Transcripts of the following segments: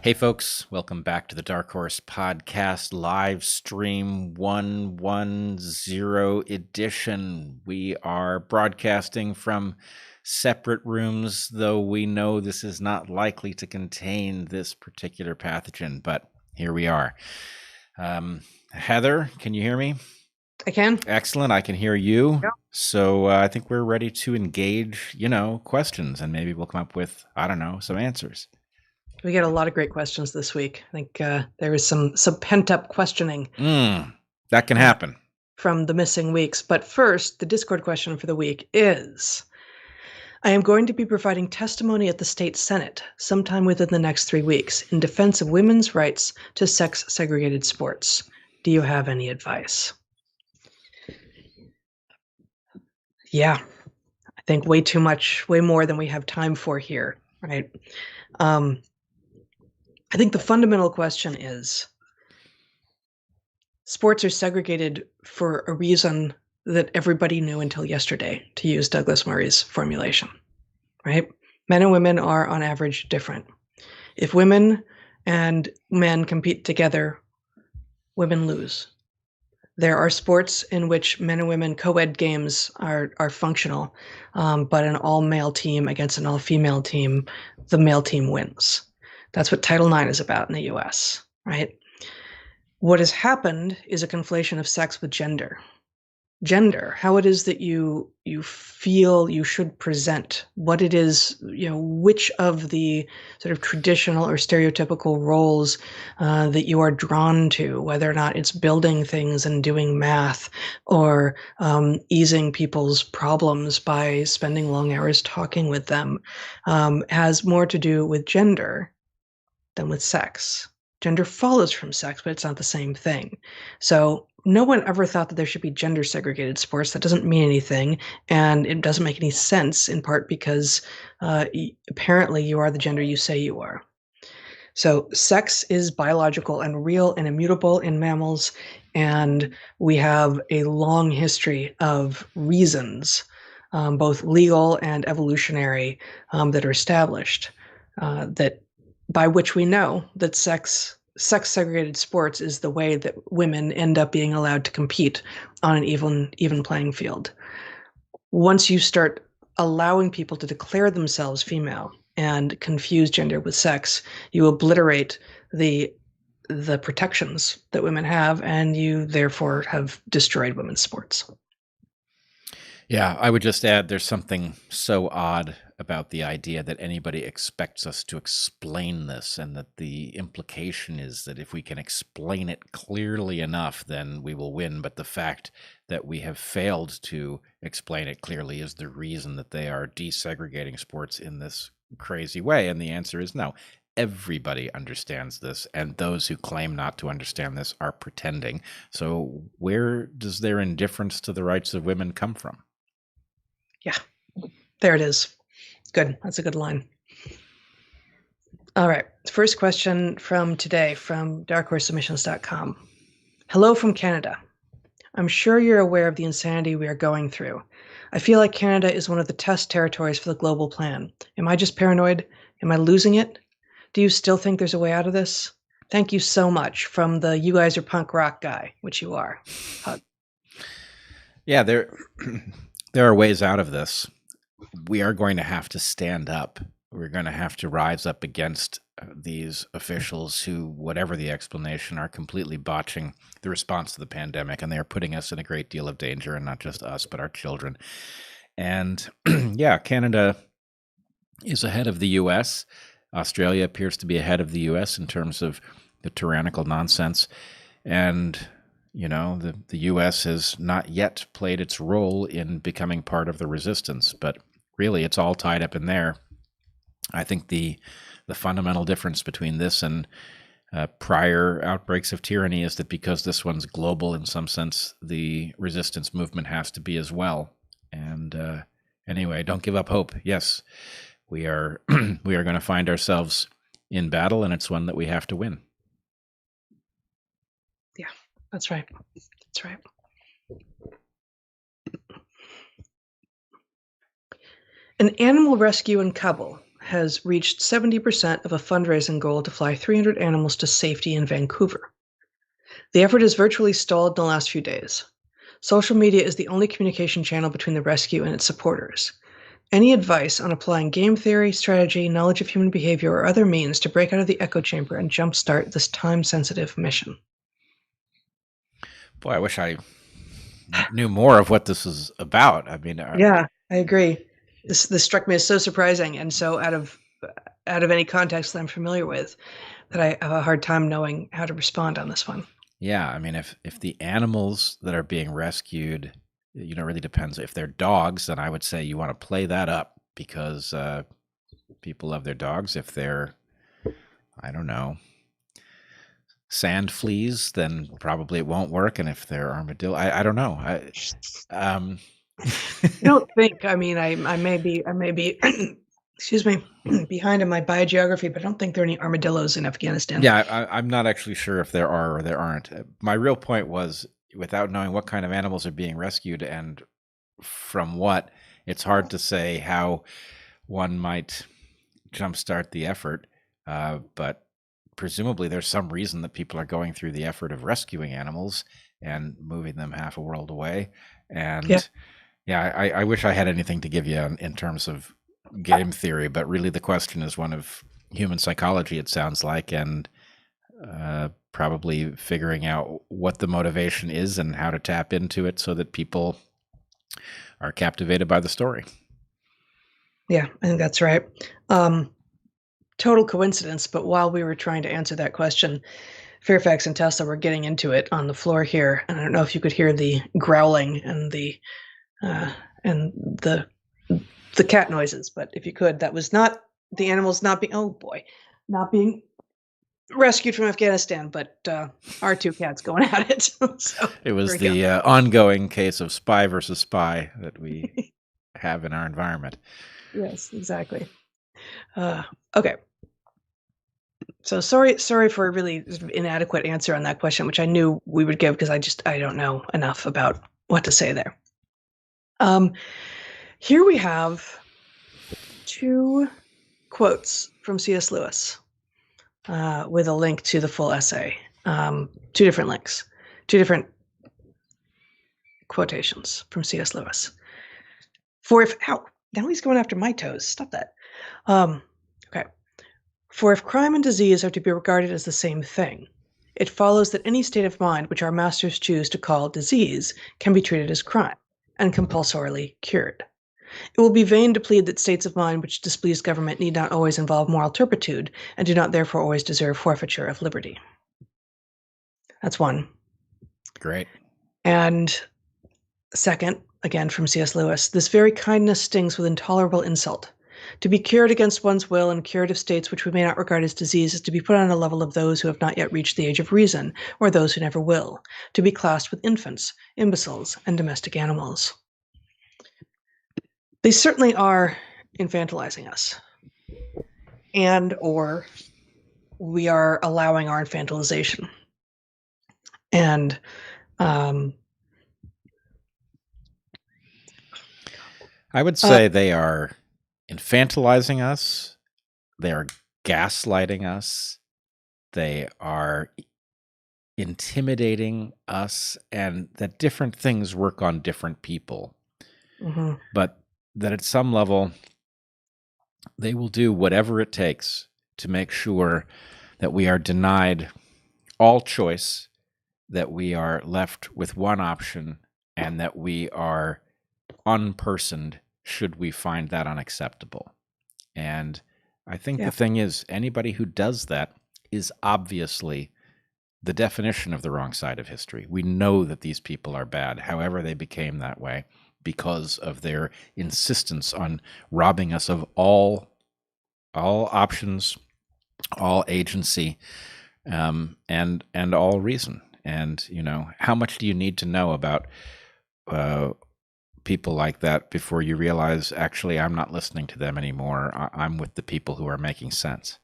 Hey folks, welcome back to the DarkHorse Podcast Livestream 110 edition. We are broadcasting from separate rooms, though we know this is not likely to contain this particular pathogen, but here we are. Heather, can you hear me? I can. Excellent, I can hear you. Yep. So I think we're ready to engage, questions, and maybe we'll come up with, some answers. We get a lot of great questions this week. I think there is some pent-up questioning. That can happen. From the missing weeks. But first, the Discord question for the week is, I am going to be providing testimony at the state Senate sometime within the next 3 weeks in defense of women's rights to sex-segregated sports. Do you have any advice? Yeah, I think way too much, way more than we have time for here, right? I think the fundamental question is, sports are segregated for a reason that everybody knew until yesterday, to use Douglas Murray's formulation, right? Men and women are on average different. If women and men compete together, women lose. There are sports in which men and women co-ed games are functional, but an all-male team against an all-female team, the male team wins. That's what Title IX is about in the US, right? What has happened is a conflation of sex with gender. Gender, how it is that you feel you should present, what it is, which of the sort of traditional or stereotypical roles that you are drawn to, whether or not it's building things and doing math or easing people's problems by spending long hours talking with them, has more to do with gender than with sex. Gender follows from sex, but it's not the same thing. So no one ever thought that there should be gender segregated sports. That doesn't mean anything, and it doesn't make any sense, in part because apparently you are the gender you say you are. So sex is biological and real and immutable in mammals, and we have a long history of reasons, both legal and evolutionary, that are established, that by which we know that sex segregated sports is the way that women end up being allowed to compete on an even playing field. Once you start allowing people to declare themselves female and confuse gender with sex, you obliterate the protections that women have, and you therefore have destroyed women's sports. Yeah, I would just add there's something so odd about the idea that anybody expects us to explain this, and that the implication is that if we can explain it clearly enough, then we will win. But the fact that we have failed to explain it clearly is the reason that they are desegregating sports in this crazy way. And the answer is no. Everybody understands this, and those who claim not to understand this are pretending. So where does their indifference to the rights of women come from? Yeah, there it is. Good. That's a good line. All right. First question from today from darkhorsesubmissions.com. Hello from Canada. I'm sure you're aware of the insanity we are going through. I feel like Canada is one of the test territories for the global plan. Am I just paranoid? Am I losing it? Do you still think there's a way out of this? Thank you so much, from the you guys are punk rock guy, which you are. Hug. Yeah, there are ways out of this. We are going to have to stand up. We're going to have to rise up against these officials who, whatever the explanation, are completely botching the response to the pandemic, and they are putting us in a great deal of danger, and not just us, but our children. And yeah, Canada is ahead of the U.S. Australia appears to be ahead of the U.S. in terms of the tyrannical nonsense. And the U.S. has not yet played its role in becoming part of the resistance, but really it's all tied up in there. I think the fundamental difference between this and prior outbreaks of tyranny is that because this one's global in some sense, the resistance movement has to be as well. And anyway, don't give up hope. Yes, we are we are going to find ourselves in battle, and it's one that we have to win. Yeah, that's right. That's right. An animal rescue in Kabul has reached 70% of a fundraising goal to fly 300 animals to safety in Vancouver. The effort is virtually stalled in the last few days. Social media is the only communication channel between the rescue and its supporters. Any advice on applying game theory, strategy, knowledge of human behavior, or other means to break out of the echo chamber and jumpstart this time-sensitive mission? Boy, I wish I knew more of what this is about. I mean, Yeah, I agree. This struck me as so surprising and so out of any context that I'm familiar with that I have a hard time knowing how to respond on this one. yeah, I mean, if the animals that are being rescued, it really depends. If they're dogs, then I would say you want to play that up because people love their dogs. If they're, I don't know, sand fleas, then probably it won't work. And if they're armadillo, I don't know. I don't think. I mean, I may be excuse me, behind in my biogeography, but I don't think there are any armadillos in Afghanistan. Yeah, I'm not actually sure if there are or there aren't. My real point was, without knowing what kind of animals are being rescued and from what, it's hard to say how one might jumpstart the effort. But presumably there's some reason that people are going through the effort of rescuing animals and moving them half a world away. And I wish I had anything to give you in terms of game theory, but really the question is one of human psychology, it sounds like, and probably figuring out what the motivation is and how to tap into it so that people are captivated by the story. Yeah, I think that's right. Total coincidence, but while we were trying to answer that question, Fairfax and Tesla were getting into it on the floor here, and I don't know if you could hear the growling and the cat noises, but if you could, that was not the animals not being rescued from Afghanistan, but our two cats going at it. So, it was the ongoing case of spy versus spy that we have in our environment. Yes, exactly. Okay. So sorry for a really inadequate answer on that question, which I knew we would give because I don't know enough about what to say there. Here we have two quotes from C.S. Lewis with a link to the full essay. Two different links, two different quotations from C.S. Lewis. Now he's going after my toes. Stop that. Okay. For if crime and disease are to be regarded as the same thing, it follows that any state of mind which our masters choose to call disease can be treated as crime and compulsorily cured. It will be vain to plead that states of mind which displease government need not always involve moral turpitude and do not therefore always deserve forfeiture of liberty. That's one. Great. And second, again from C.S. Lewis, this very kindness stings with intolerable insult. To be cured against one's will in curative states which we may not regard as disease is to be put on a level of those who have not yet reached the age of reason, or those who never will, to be classed with infants, imbeciles, and domestic animals. They certainly are infantilizing us, and or we are allowing our infantilization. And I would say they are infantilizing us, they are gaslighting us, they are intimidating us, and that different things work on different people. Mm-hmm. But that at some level, they will do whatever it takes to make sure that we are denied all choice, that we are left with one option, and that we are unpersoned should we find that unacceptable. And I think the thing is, anybody who does that is obviously the definition of the wrong side of history. We know that these people are bad, however they became that way, because of their insistence on robbing us of all options, all agency, and all reason. And, how much do you need to know about people like that before you realize, actually, I'm not listening to them anymore. I'm with the people who are making sense.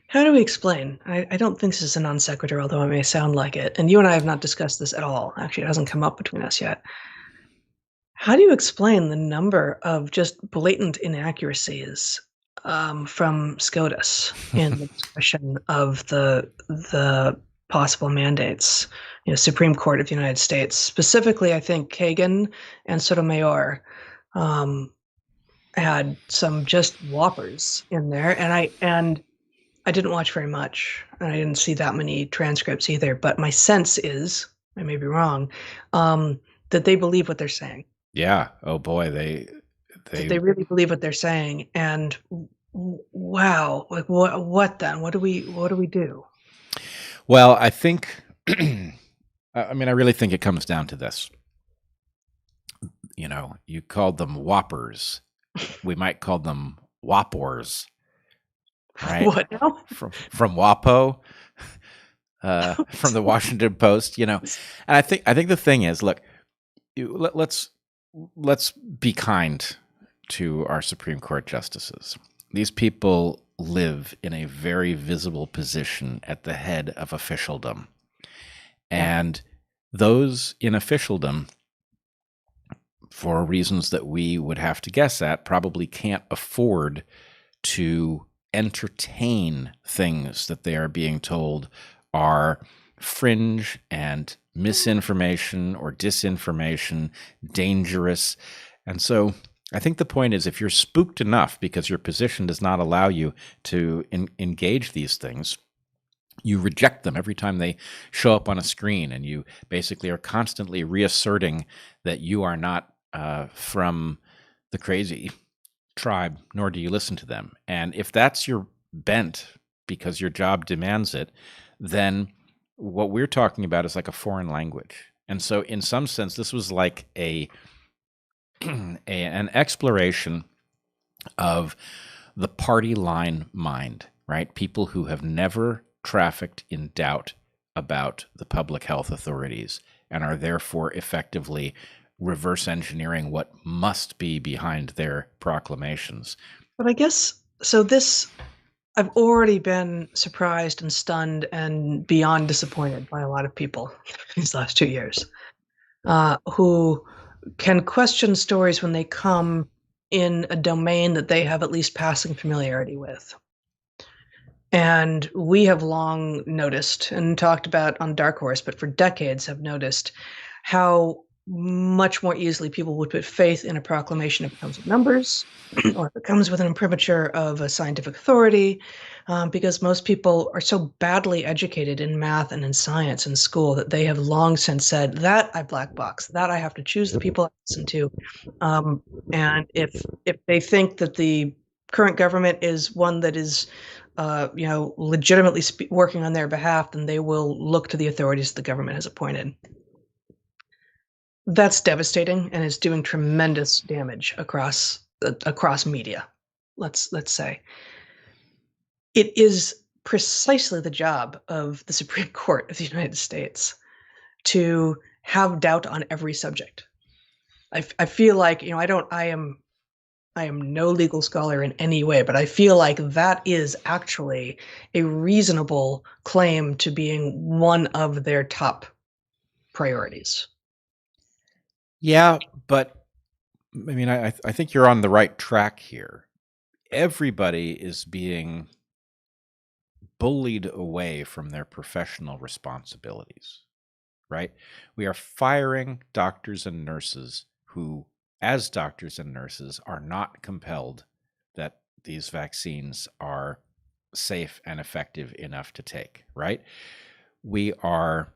How do we explain? I don't think this is a non sequitur, although it may sound like it. And you and I have not discussed this at all. Actually, it hasn't come up between us yet. How do you explain the number of just blatant inaccuracies from SCOTUS in the discussion of the possible mandates. Supreme Court of the United States, specifically, I think Kagan and Sotomayor had some just whoppers in there, and I didn't watch very much, and I didn't see that many transcripts either. But my sense is, I may be wrong, that they believe what they're saying. Yeah. Oh boy, That they really believe what they're saying, and wow, like what then? What do we do? Well, I think, I mean, I really think it comes down to this. You called them whoppers. We might call them whoppers, right? What now? From WAPO, from the Washington Post, and I think the thing is, look, let's be kind to our Supreme Court justices. These people live in a very visible position at the head of officialdom. And those in officialdom, for reasons that we would have to guess at, probably can't afford to entertain things that they are being told are fringe and misinformation or disinformation, dangerous. And so I think the point is, if you're spooked enough because your position does not allow you to engage these things, you reject them every time they show up on a screen, and you basically are constantly reasserting that you are not from the crazy tribe, nor do you listen to them. And if that's your bent because your job demands it, then what we're talking about is like a foreign language. And so in some sense, this was like an exploration of the party line mind, right? People who have never trafficked in doubt about the public health authorities and are therefore effectively reverse engineering what must be behind their proclamations. But I guess, so I've already been surprised and stunned and beyond disappointed by a lot of people these last 2 years who can question stories when they come in a domain that they have at least passing familiarity with. And we have long noticed and talked about on DarkHorse, but for decades have noticed how much more easily people would put faith in a proclamation if it comes with numbers or if it comes with an imprimatur of a scientific authority, because most people are so badly educated in math and in science in school that they have long since said, that I black box, that I have to choose the people I listen to. And if they think that the current government is one that is legitimately working on their behalf, then they will look to the authorities the government has appointed. That's devastating, and it's doing tremendous damage across media. Let's say it is precisely the job of the Supreme Court of the United States to have doubt on every subject. I feel like I am no legal scholar in any way, but I feel like that is actually a reasonable claim to being one of their top priorities. Yeah, but I mean, I think you're on the right track here. Everybody is being bullied away from their professional responsibilities, right? We are firing doctors and nurses who, as doctors and nurses, are not compelled that these vaccines are safe and effective enough to take, right? We are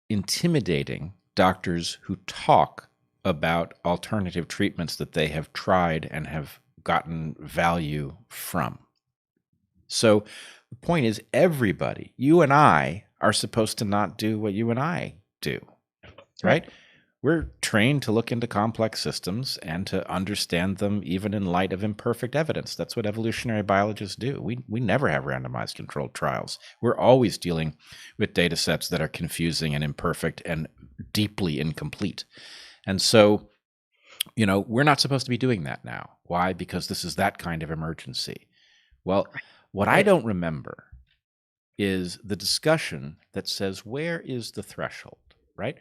intimidating doctors who talk about alternative treatments that they have tried and have gotten value from. So the point is, everybody, you and I, are supposed to not do what you and I do, right? We're trained to look into complex systems and to understand them even in light of imperfect evidence. That's what evolutionary biologists do. We never have randomized controlled trials. We're always dealing with data sets that are confusing and imperfect and deeply incomplete. And so, we're not supposed to be doing that now. Why? Because this is that kind of emergency. Well, what I don't remember is the discussion that says, where is the threshold, right?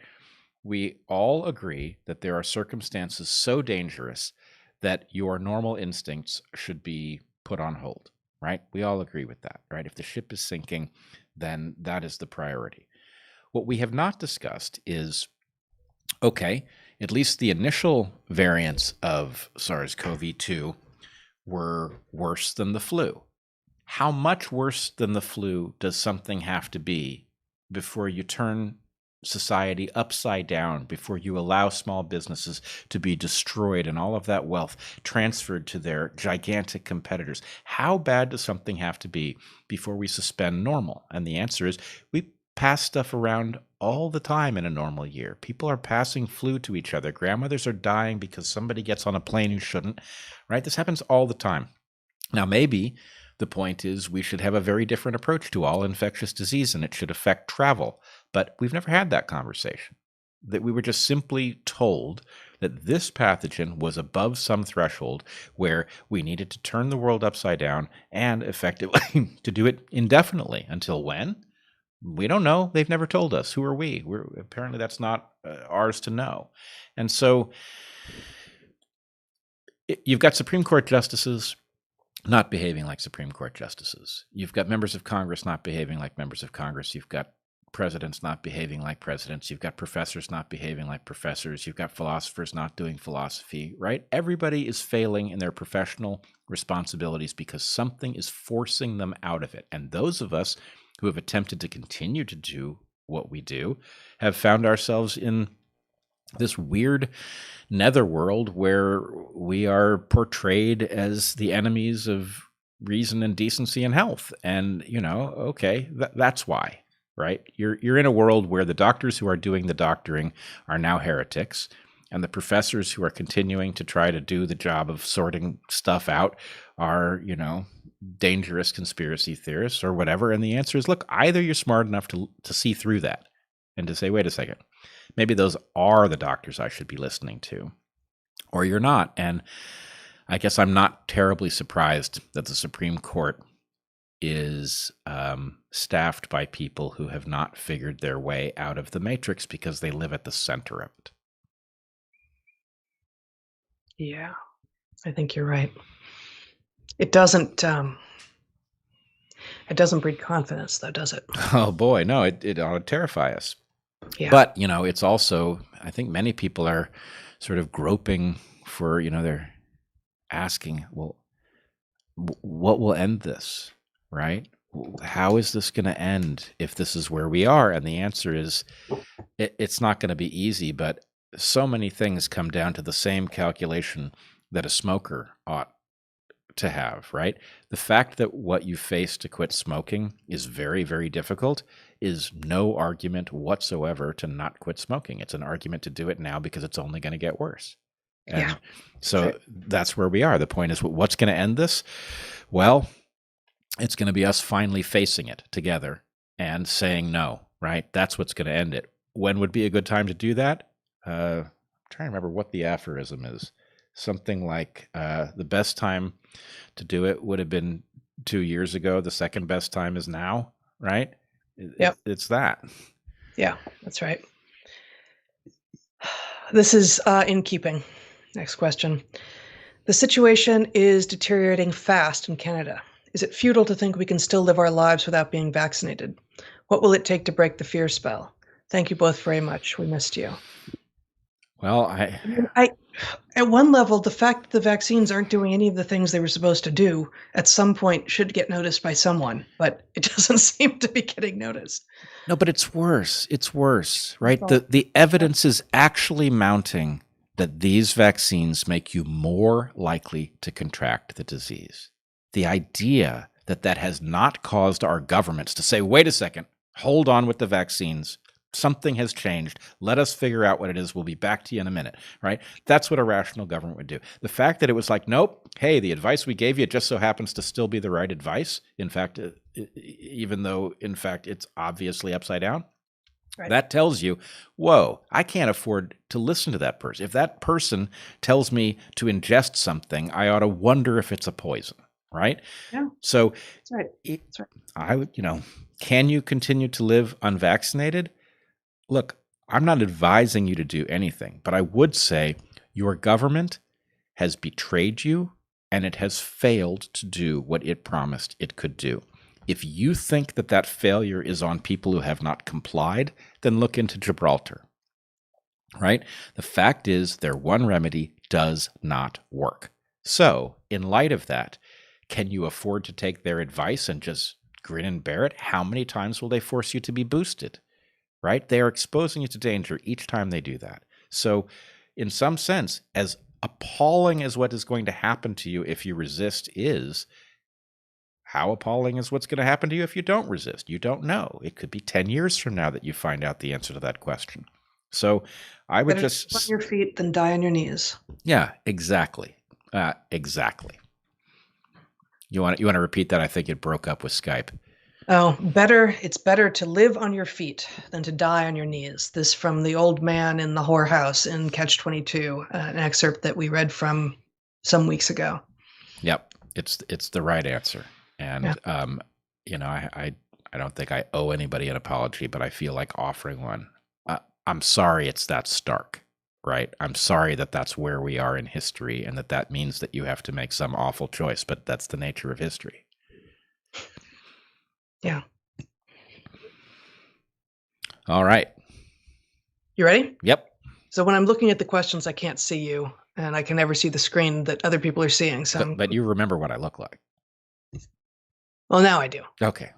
We all agree that there are circumstances so dangerous that your normal instincts should be put on hold, right? We all agree with that, right? If the ship is sinking, then that is the priority. What we have not discussed is, okay, at least the initial variants of SARS-CoV-2 were worse than the flu. How much worse than the flu does something have to be before you turn society upside down, before you allow small businesses to be destroyed and all of that wealth transferred to their gigantic competitors? How bad does something have to be before we suspend normal? And the answer is we pass stuff around all the time in a normal year. People are passing flu to each other. Grandmothers are dying because somebody gets on a plane who shouldn't, right? This happens all the time. Now, maybe the point is we should have a very different approach to all infectious disease, and it should affect travel. But we've never had that conversation. That we were just simply told that this pathogen was above some threshold where we needed to turn the world upside down and effectively to do it indefinitely. Until when? We don't know. They've never told us. Who are we? Apparently that's not ours to know. And so you've got Supreme Court justices not behaving like Supreme Court justices. You've got members of Congress not behaving like members of Congress. You've got presidents not behaving like presidents. You've got professors not behaving like professors. You've got philosophers not doing philosophy, right? Everybody is failing in their professional responsibilities because something is forcing them out of it. And those of us who have attempted to continue to do what we do have found ourselves in this weird netherworld where we are portrayed as the enemies of reason and decency and health. And, okay, that's why, right? You're in a world where the doctors who are doing the doctoring are now heretics, and the professors who are continuing to try to do the job of sorting stuff out are, dangerous conspiracy theorists or whatever. And the answer is, look, either you're smart enough to see through that and to say, wait a second, maybe those are the doctors I should be listening to, or you're not. And I guess I'm not terribly surprised that the Supreme Court is staffed by people who have not figured their way out of the matrix because they live at the center of it. Yeah, I think you're right. It doesn't breed confidence, though, does it? Oh boy, no, it ought to terrify us. Yeah. But, it's also, I think many people are sort of groping for, they're asking, well, what will end this, right? How is this going to end if this is where we are? And the answer is, it's not going to be easy, but so many things come down to the same calculation that a smoker ought to have, right? The fact that what you face to quit smoking is very, very difficult is no argument whatsoever to not quit smoking. It's an argument to do it now because it's only going to get worse. And so that's where we are. The point is, what's going to end this? Well, it's going to be us finally facing it together and saying no, right? That's what's going to end it. When would be a good time to do that? I'm trying to remember what the aphorism is. Something like the best time to do it would have been 2 years ago. The second best time is now, right? Yep. It's that. Yeah, that's right. This is in keeping. Next question. The situation is deteriorating fast in Canada. Is it futile to think we can still live our lives without being vaccinated? What will it take to break the fear spell? Thank you both very much. We missed you. Well, I at one level, the fact that the vaccines aren't doing any of the things they were supposed to do at some point should get noticed by someone, but it doesn't seem to be getting noticed. No, but it's worse. It's worse, right? The evidence is actually mounting that these vaccines make you more likely to contract the disease. The idea that that has not caused our governments to say, wait a second, hold on with the vaccines. Something has changed. Let us figure out what it is. We'll be back to you in a minute, right? That's what a rational government would do. The fact that it was like, nope, hey, the advice we gave you just so happens to still be the right advice. In fact, even though, in fact, it's obviously upside down. Right. That tells you, whoa, I can't afford to listen to that person. If that person tells me to ingest something, I ought to wonder if it's a poison, right? Yeah. So that's right. That's right. I would, can you continue to live unvaccinated? Look, I'm not advising you to do anything, but I would say your government has betrayed you, and it has failed to do what it promised it could do. If you think that that failure is on people who have not complied, then look into Gibraltar, right? The fact is their one remedy does not work. So in light of that, can you afford to take their advice and just grin and bear it? How many times will they force you to be boosted, right? They are exposing you to danger each time they do that. So in some sense, as appalling as what is going to happen to you if you resist is, how appalling is what's going to happen to you if you don't resist? You don't know. It could be 10 years from now that you find out the answer to that question. So I would Better just... on your feet than die on your knees. Yeah, exactly. Exactly. You want to repeat that? I think it broke up with Skype. Oh, it's better to live on your feet than to die on your knees. This from The Old Man in the Whorehouse in Catch-22, an excerpt that we read from some weeks ago. Yep, it's the right answer. And I don't think I owe anybody an apology, but I feel like offering one. I'm sorry it's that stark, right? I'm sorry that that's where we are in history, and that means that you have to make some awful choice, but that's the nature of history. Yeah. All right. You ready? Yep. So when I'm looking at the questions, I can't see you, and I can never see the screen that other people are seeing. So, but you remember what I look like. Well, now I do. Okay.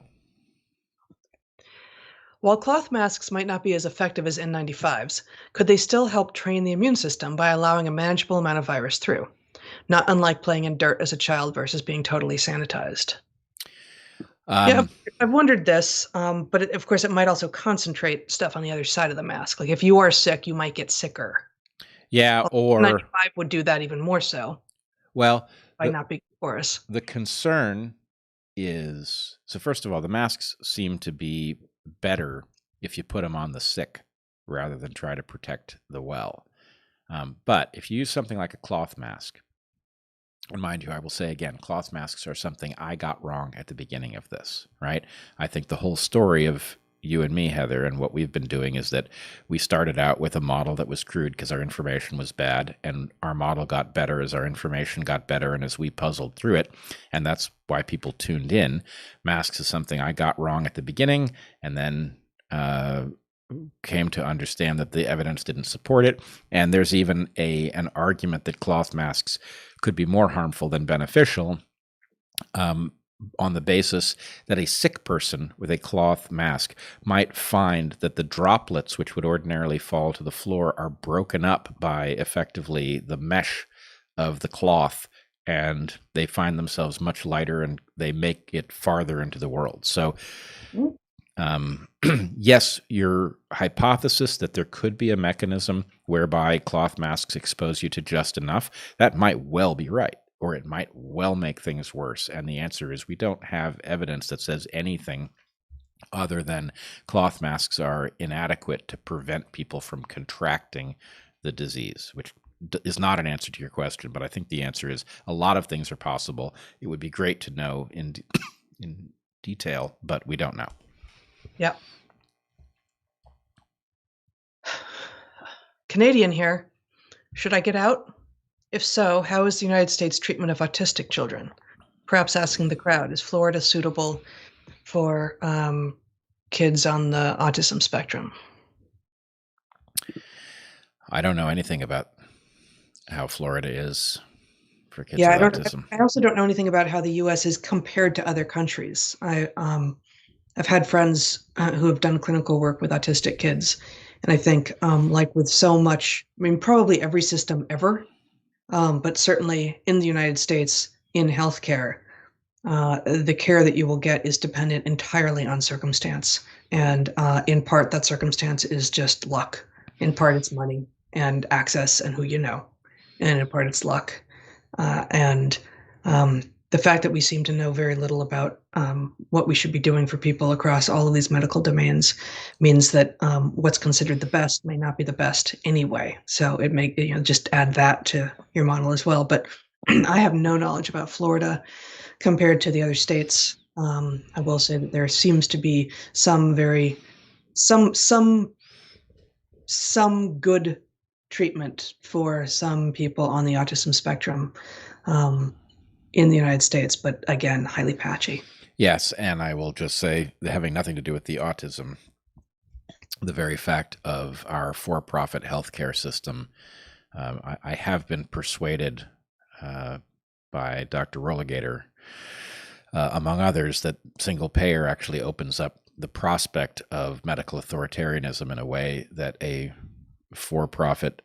While cloth masks might not be as effective as N95s, could they still help train the immune system by allowing a manageable amount of virus through? Not unlike playing in dirt as a child versus being totally sanitized. Yeah, I've wondered this, but of course it might also concentrate stuff on the other side of the mask. Like if you are sick, you might get sicker. Yeah, or N95 would do that even more so. Well, by not being porous. The concern is, so first of all, the masks seem to be better if you put them on the sick rather than try to protect the well. But if you use something like a cloth mask, and mind you, I will say again, cloth masks are something I got wrong at the beginning of this, right? I think the whole story of you and me, Heather, and what we've been doing is that we started out with a model that was crude because our information was bad, and our model got better as our information got better and as we puzzled through it. And that's why people tuned in. Masks is something I got wrong at the beginning, and then came to understand that the evidence didn't support it. And there's even an argument that cloth masks could be more harmful than beneficial, on the basis that a sick person with a cloth mask might find that the droplets which would ordinarily fall to the floor are broken up by effectively the mesh of the cloth, and they find themselves much lighter and they make it farther into the world. So yes, your hypothesis that there could be a mechanism whereby cloth masks expose you to just enough, that might well be right, or it might well make things worse. And the answer is we don't have evidence that says anything other than cloth masks are inadequate to prevent people from contracting the disease, which is not an answer to your question, but I think the answer is a lot of things are possible. It would be great to know in detail, but we don't know. Yep. Canadian here. Should I get out? If so, how is the United States treatment of autistic children? Perhaps asking the crowd, is Florida suitable for kids on the autism spectrum? I don't know anything about how Florida is for kids with autism. I also don't know anything about how the U.S. is compared to other countries. I've had friends who have done clinical work with autistic kids, and I think like with so much, I mean, probably every system ever, but certainly in the United States, in healthcare, the care that you will get is dependent entirely on circumstance. And in part, that circumstance is just luck. In part, it's money and access and who you know. And in part, it's luck. And the fact that we seem to know very little about what we should be doing for people across all of these medical domains means that what's considered the best may not be the best anyway. So it may, just add that to your model as well. But I have no knowledge about Florida compared to the other states. I will say that there seems to be some good treatment for some people on the autism spectrum in the United States, but again, highly patchy. Yes, and I will just say, having nothing to do with the autism, the very fact of our for-profit healthcare system, I have been persuaded by Dr. Rolligator, among others, that single payer actually opens up the prospect of medical authoritarianism in a way that a for-profit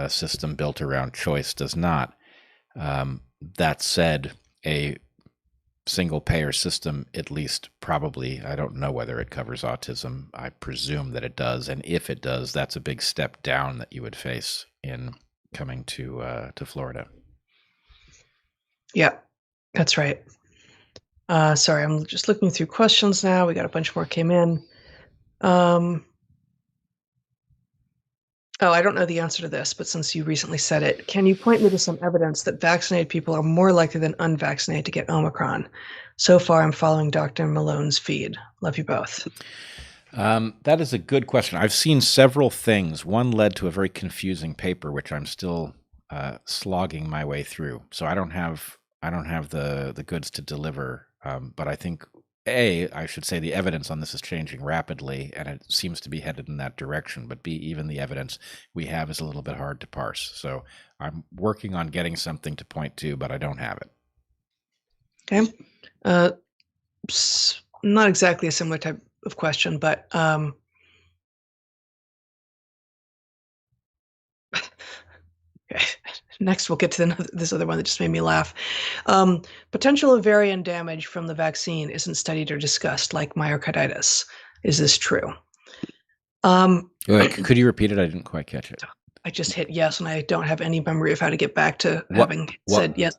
system built around choice does not. That said, a single payer system, at least probably, I don't know whether it covers autism. I presume that it does. And if it does, that's a big step down that you would face in coming to Florida. Yeah, that's right. Sorry, I'm just looking through questions now. We got a bunch more came in. I don't know the answer to this, but since you recently said it, can you point me to some evidence that vaccinated people are more likely than unvaccinated to get Omicron? So far, I'm following Dr. Malone's feed. Love you both. That is a good question. I've seen several things. One led to a very confusing paper, which I'm still slogging my way through. So I don't have the goods to deliver. But I think I should say the evidence on this is changing rapidly, and it seems to be headed in that direction. But B, even the evidence we have is a little bit hard to parse. So I'm working on getting something to point to, but I don't have it. Okay. Not exactly a similar type of question, but okay. Next, we'll get to this other one that just made me laugh. Potential ovarian damage from the vaccine isn't studied or discussed, like myocarditis. Is this true? Could you repeat it? I didn't quite catch it. I just hit yes, and I don't have any memory of how to get back to having said yes.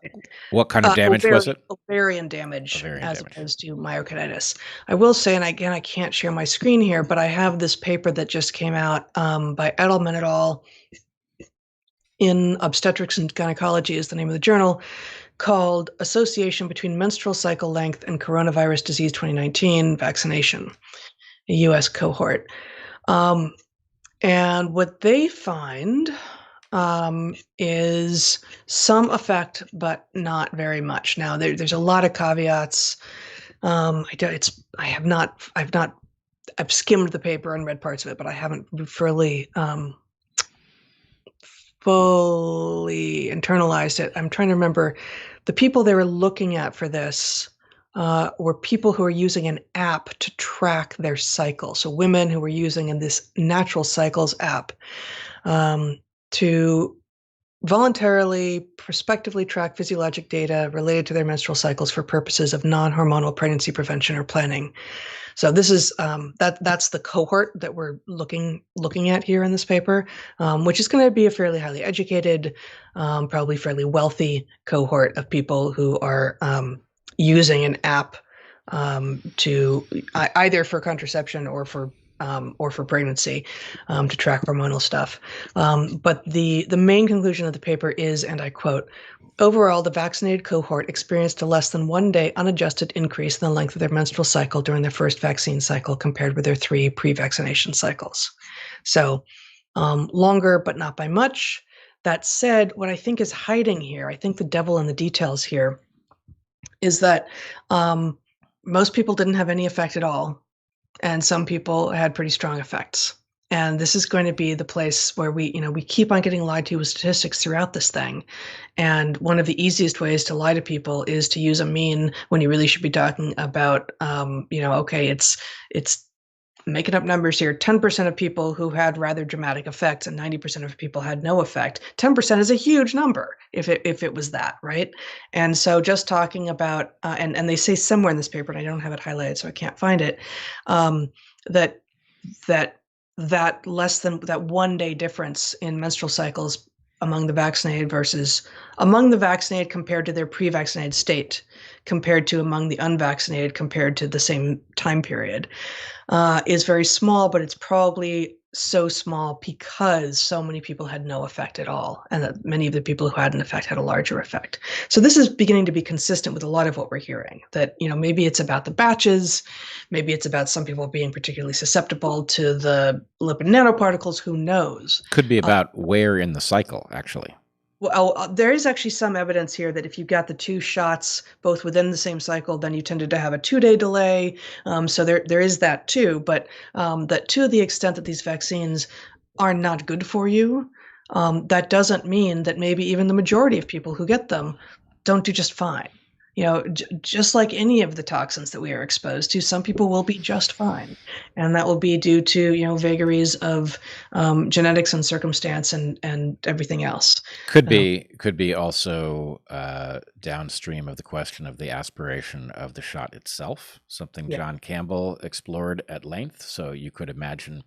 What kind of damage was it? Ovarian damage, opposed to myocarditis. I will say, and again, I can't share my screen here, but I have this paper that just came out by Edelman et al. In Obstetrics and Gynecology is the name of the journal, called Association Between Menstrual Cycle Length and Coronavirus Disease 2019 Vaccination, a U.S. cohort. And what they find is some effect, but not very much. Now, there's a lot of caveats. I've skimmed the paper and read parts of it, but I haven't fully internalized it. I'm trying to remember the people they were looking at for this were people who are using an app to track their cycle. So women who were using in this Natural Cycles app to voluntarily, prospectively track physiologic data related to their menstrual cycles for purposes of non-hormonal pregnancy prevention or planning. So this is that's the cohort that we're looking at here in this paper, which is going to be a fairly highly educated, probably fairly wealthy cohort of people who are using an app to either for contraception or for pregnancy to track hormonal stuff. But the main conclusion of the paper is, and I quote, overall, the vaccinated cohort experienced a less than 1 day unadjusted increase in the length of their menstrual cycle during their first vaccine cycle compared with their 3 pre-vaccination cycles. So longer, but not by much. That said, what I think is hiding here, I think the devil in the details here, is that most people didn't have any effect at all, and some people had pretty strong effects. And this is going to be the place where we keep on getting lied to with statistics throughout this thing. And one of the easiest ways to lie to people is to use a mean when you really should be talking about, okay, it's making up numbers here. 10% of people who had rather dramatic effects and 90% of people had no effect. 10% is a huge number if it was that, right? And so just talking about, and they say somewhere in this paper, and I don't have it highlighted, so I can't find it, that less than that 1 day difference in menstrual cycles among the vaccinated versus among the vaccinated compared to their pre-vaccinated state, compared to among the unvaccinated compared to the same time period, is very small, but it's probably so small because so many people had no effect at all, and that many of the people who had an effect had a larger effect. So this is beginning to be consistent with a lot of what we're hearing, that, maybe it's about the batches, maybe it's about some people being particularly susceptible to the lipid nanoparticles, who knows? Could be about where in the cycle, actually. Well, there is actually some evidence here that if you got the 2 shots both within the same cycle, then you tended to have a 2-day delay. So there is that too. But that to the extent that these vaccines are not good for you, that doesn't mean that maybe even the majority of people who get them don't do just fine. Just like any of the toxins that we are exposed to, some people will be just fine, and that will be due to vagaries of genetics and circumstance and everything else. Could be also downstream of the question of the aspiration of the shot itself, something Yeah. John Campbell explored at length. So you could imagine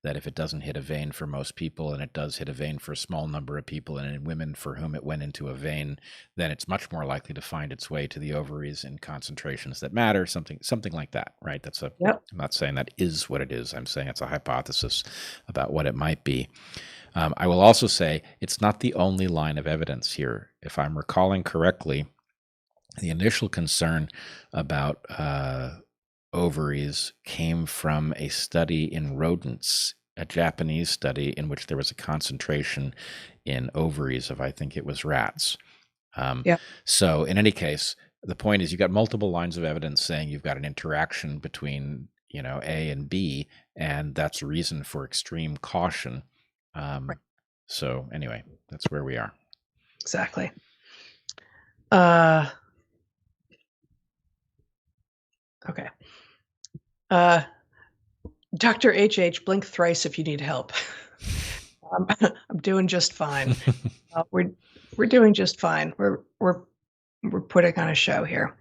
that if it doesn't hit a vein for most people, and it does hit a vein for a small number of people, and in women for whom it went into a vein, then it's much more likely to find its way to the ovaries in concentrations that matter, something like that, right? Yep. I'm not saying that is what it is. I'm saying it's a hypothesis about what it might be. I will also say it's not the only line of evidence here. If I'm recalling correctly, the initial concern about ovaries came from a study in rodents, a Japanese study in which there was a concentration in ovaries of, I think it was rats. Yeah. So in any case, the point is you've got multiple lines of evidence saying you've got an interaction between, A and B, and that's reason for extreme caution. So anyway, that's where we are. Exactly. Okay. Dr. HH, blink thrice if you need help. I'm doing just fine. We're doing just fine. We're putting on a show here.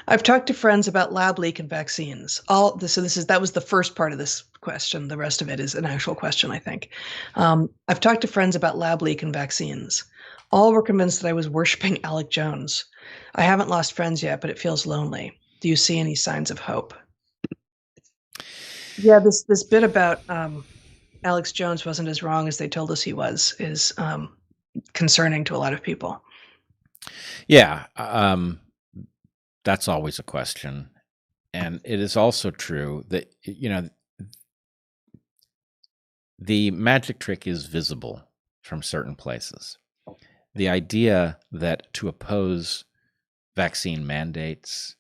I've talked to friends about lab leak and vaccines. That was the first part of this question. The rest of it is an actual question, I think. I've talked to friends about lab leak and vaccines. All were convinced that I was worshiping Alec Jones. I haven't lost friends yet, but it feels lonely. Do you see any signs of hope? Yeah, this bit about Alex Jones wasn't as wrong as they told us he was is concerning to a lot of people. Yeah, that's always a question. And it is also true that, the magic trick is visible from certain places. The idea that to oppose vaccine mandates,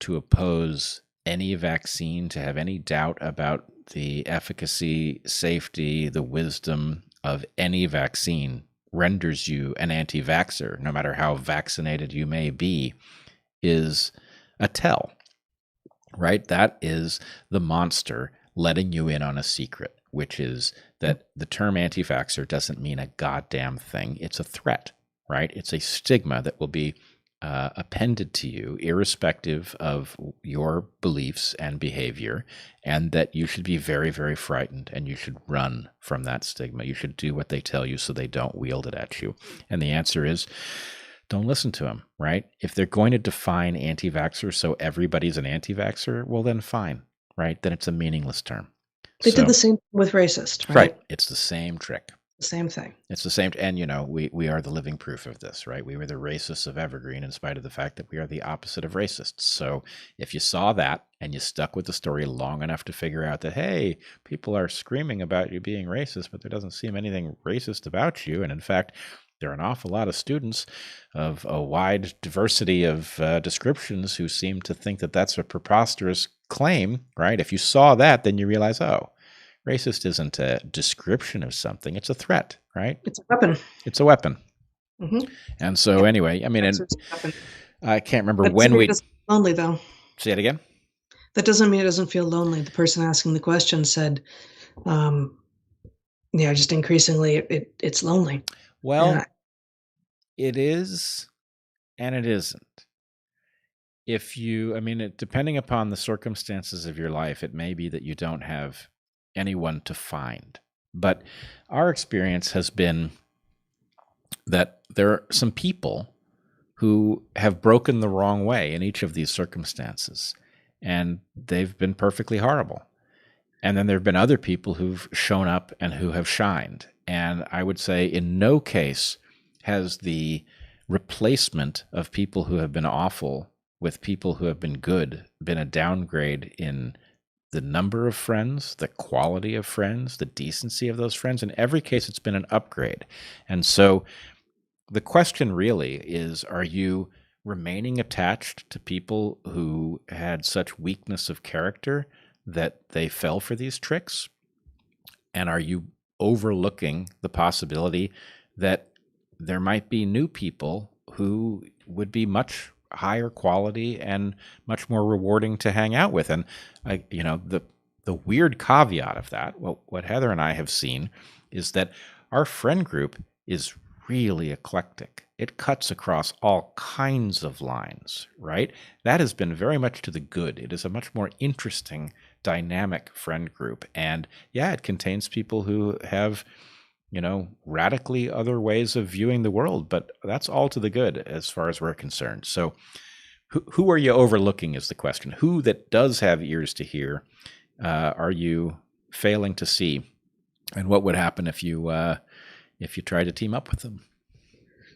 to oppose any vaccine, to have any doubt about the efficacy, safety, the wisdom of any vaccine renders you an anti-vaxxer, no matter how vaccinated you may be, is a tell, right? That is the monster letting you in on a secret, which is that the term anti-vaxxer doesn't mean a goddamn thing. It's a threat, right? It's a stigma that will be appended to you, irrespective of your beliefs and behavior, and that you should be very, very frightened, and you should run from that stigma. You should do what they tell you so they don't wield it at you. And the answer is, don't listen to them, right? If they're going to define anti-vaxxer so everybody's an anti-vaxxer, well then fine, right? Then it's a meaningless term. They did the same with racist, right? Right. It's the same trick. The same thing. It's the same, and we are the living proof of this, right? We were the racists of Evergreen in spite of the fact that we are the opposite of racists. So if you saw that and you stuck with the story long enough to figure out that, hey, people are screaming about you being racist, but there doesn't seem anything racist about you, and in fact, there are an awful lot of students of a wide diversity of descriptions who seem to think that that's a preposterous claim, right? If you saw that, then you realize, oh, racist isn't a description of something. It's a threat, right? It's a weapon. It's a weapon. Mm-hmm. And so anyway, I mean, I can't remember when we... It doesn't feel lonely, though. Say it again? That doesn't mean it doesn't feel lonely. The person asking the question said, just increasingly it's lonely. Well, it is and it isn't. Depending upon the circumstances of your life, it may be that you don't have anyone to find. But our experience has been that there are some people who have broken the wrong way in each of these circumstances, and they've been perfectly horrible. And then there have been other people who've shown up and who have shined. And I would say in no case has the replacement of people who have been awful with people who have been good been a downgrade in the number of friends, the quality of friends, the decency of those friends. In every case, it's been an upgrade. And so the question really is, are you remaining attached to people who had such weakness of character that they fell for these tricks? And are you overlooking the possibility that there might be new people who would be much higher quality and much more rewarding to hang out with? And the weird caveat of that, what Heather and I have seen, is that our friend group is really eclectic. It cuts across all kinds of lines, right? That has been very much to the good. It is a much more interesting, dynamic friend group. And yeah, it contains people who have, radically other ways of viewing the world, but that's all to the good as far as we're concerned. So who are you overlooking is the question. Who that does have ears to hear are you failing to see? And what would happen if you try to team up with them?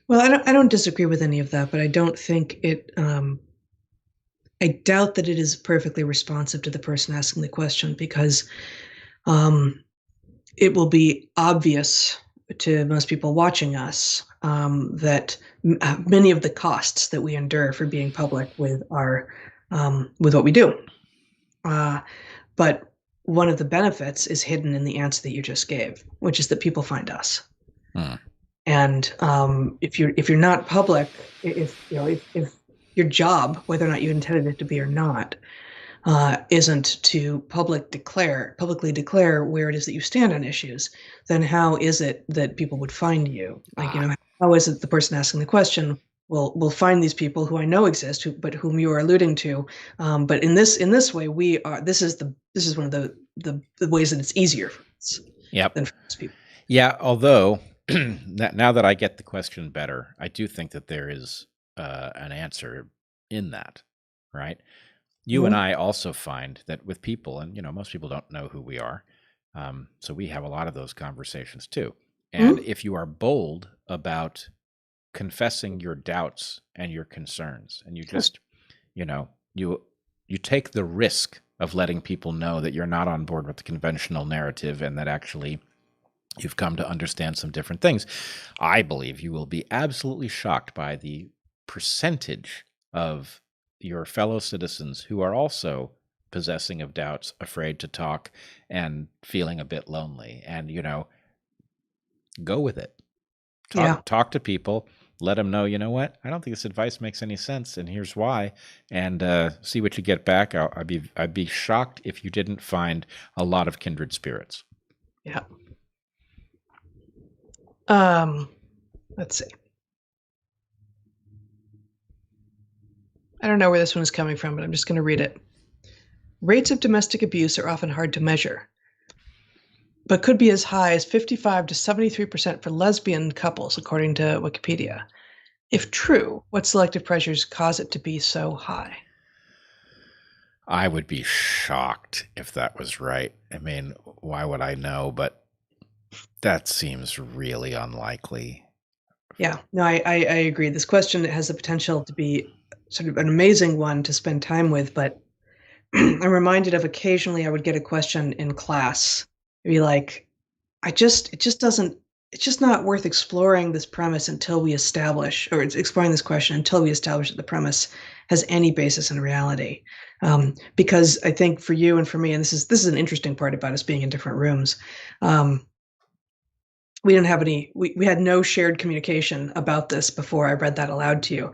Well, I don't disagree with any of that, but I don't think it. I doubt that it is perfectly responsive to the person asking the question, because it will be obvious to most people watching us that many of the costs that we endure for being public with our with what we do. But one of the benefits is hidden in the answer that you just gave, which is that people find us. And if you're not public, if your job, whether or not you intended it to be or not, isn't to publicly declare where it is that you stand on issues, then how is it that people would find you? How is it the person asking the question will find these people who I know exist, but whom you are alluding to? But in this way, we are. This is one of the ways that it's easier for us. Yep. Than for most people. Yeah. Although now that I get the question better, I do think that there is an answer in that, right? You and I also find that with people, and most people don't know who we are, so we have a lot of those conversations too. And if you are bold about confessing your doubts and your concerns, and you just, you take the risk of letting people know that you're not on board with the conventional narrative and that actually you've come to understand some different things, I believe you will be absolutely shocked by the percentage of your fellow citizens who are also possessing of doubts, afraid to talk, and feeling a bit lonely. And, go with it. Talk to people. Let them know, you know what? I don't think this advice makes any sense, and here's why. And see what you get back. I'd be shocked if you didn't find a lot of kindred spirits. Yeah. Let's see. I don't know where this one is coming from, but I'm just going to read it. Rates of domestic abuse are often hard to measure, but could be as high as 55 to 73% for lesbian couples, according to Wikipedia. If true, what selective pressures cause it to be so high? I would be shocked if that was right. I mean, why would I know? But that seems really unlikely. Yeah, no, I agree. This question has the potential to be sort of an amazing one to spend time with, but I'm reminded of occasionally I would get a question in class. It'd be like, it's just not worth exploring this premise until we establish, or it's exploring this question until we establish that the premise has any basis in reality. Because I think for you and for me, and this is an interesting part about us being in different rooms, we didn't have we had no shared communication about this before I read that aloud to you.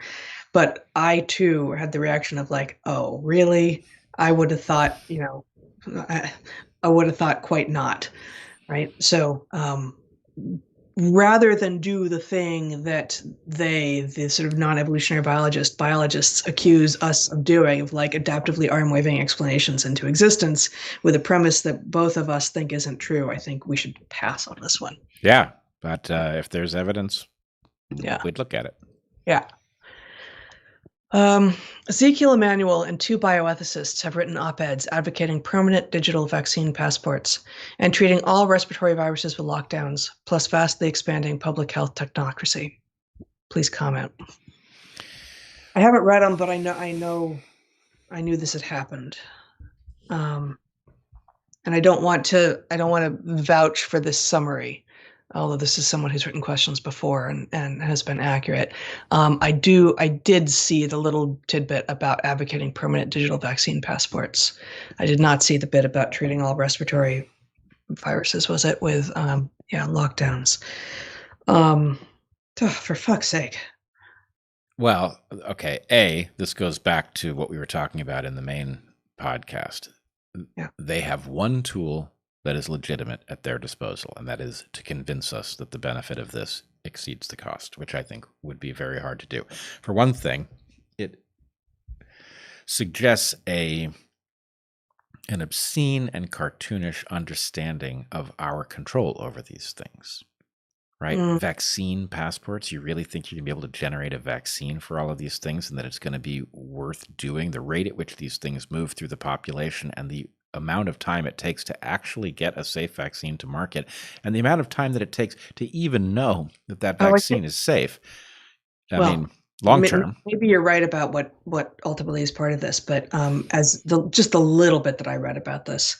But I too had the reaction of like, oh, really? I would have thought, I would have thought quite not, right? So rather than do the thing that the sort of non-evolutionary biologists accuse us of doing, of like adaptively arm-waving explanations into existence with a premise that both of us think isn't true, I think we should pass on this one. Yeah, but if there's evidence, yeah, we'd look at it. Yeah. Ezekiel Emanuel and 2 bioethicists have written op-eds advocating permanent digital vaccine passports and treating all respiratory viruses with lockdowns, plus vastly expanding public health technocracy. Please comment. I haven't read them, but I knew this had happened. And I don't want to vouch for this summary, although this is someone who's written questions before and has been accurate. I did see the little tidbit about advocating permanent digital vaccine passports. I did not see the bit about treating all respiratory viruses, was it, with lockdowns. For fuck's sake. Well, okay. This goes back to what we were talking about in the main podcast. Yeah. They have one tool that is legitimate at their disposal, and that is to convince us that the benefit of this exceeds the cost, which I think would be very hard to do. For one thing, it suggests an obscene and cartoonish understanding of our control over these things, right? Vaccine passports. You really think you're going to be able to generate a vaccine for all of these things and that it's going to be worth doing? The rate at which these things move through the population and the amount of time it takes to actually get a safe vaccine to market and the amount of time that it takes to even know that that vaccine is safe. I mean, long term. Maybe you're right about what ultimately is part of this, but just a little bit that I read about this,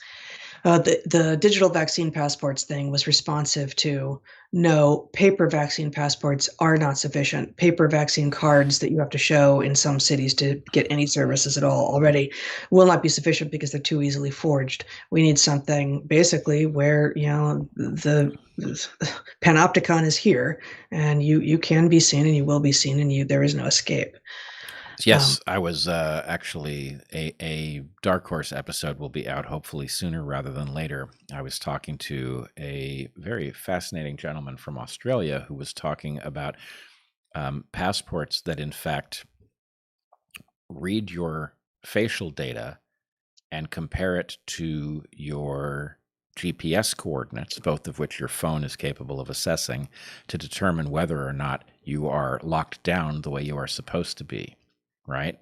the digital vaccine passports thing was responsive to no, paper vaccine passports are not sufficient. Paper vaccine cards that you have to show in some cities to get any services at all already will not be sufficient because they're too easily forged. We need something basically where, the panopticon is here and you can be seen and you will be seen and there is no escape. Yes, I was actually a DarkHorse episode will be out hopefully sooner rather than later. I was talking to a very fascinating gentleman from Australia who was talking about passports that in fact read your facial data and compare it to your GPS coordinates, both of which your phone is capable of assessing, to determine whether or not you are locked down the way you are supposed to be. Right.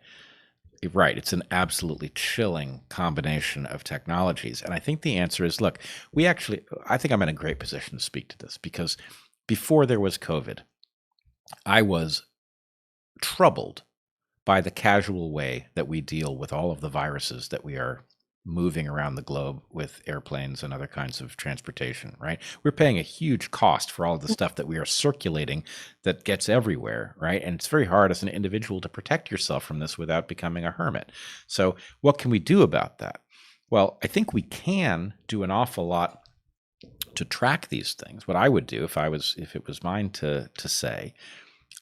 It's an absolutely chilling combination of technologies. And I think the answer is, look, I think I'm in a great position to speak to this because before there was COVID, I was troubled by the casual way that we deal with all of the viruses that we are moving around the globe with airplanes and other kinds of transportation, right? We're paying a huge cost for all of the stuff that we are circulating that gets everywhere, right? And it's very hard as an individual to protect yourself from this without becoming a hermit. So what can we do about that? Well, I think we can do an awful lot to track these things. What I would do if it was mine to say,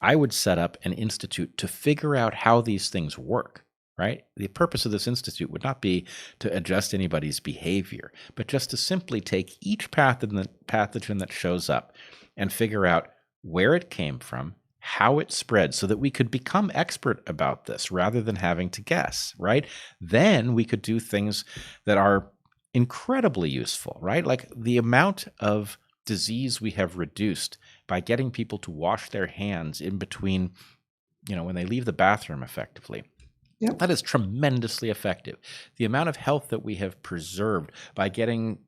I would set up an institute to figure out how these things work. Right? The purpose of this institute would not be to adjust anybody's behavior, but just to simply take each pathogen that shows up and figure out where it came from, how it spread, so that we could become expert about this rather than having to guess, right? Then we could do things that are incredibly useful, right? Like the amount of disease we have reduced by getting people to wash their hands in between, when they leave the bathroom effectively. Yep. That is tremendously effective. The amount of health that we have preserved by getting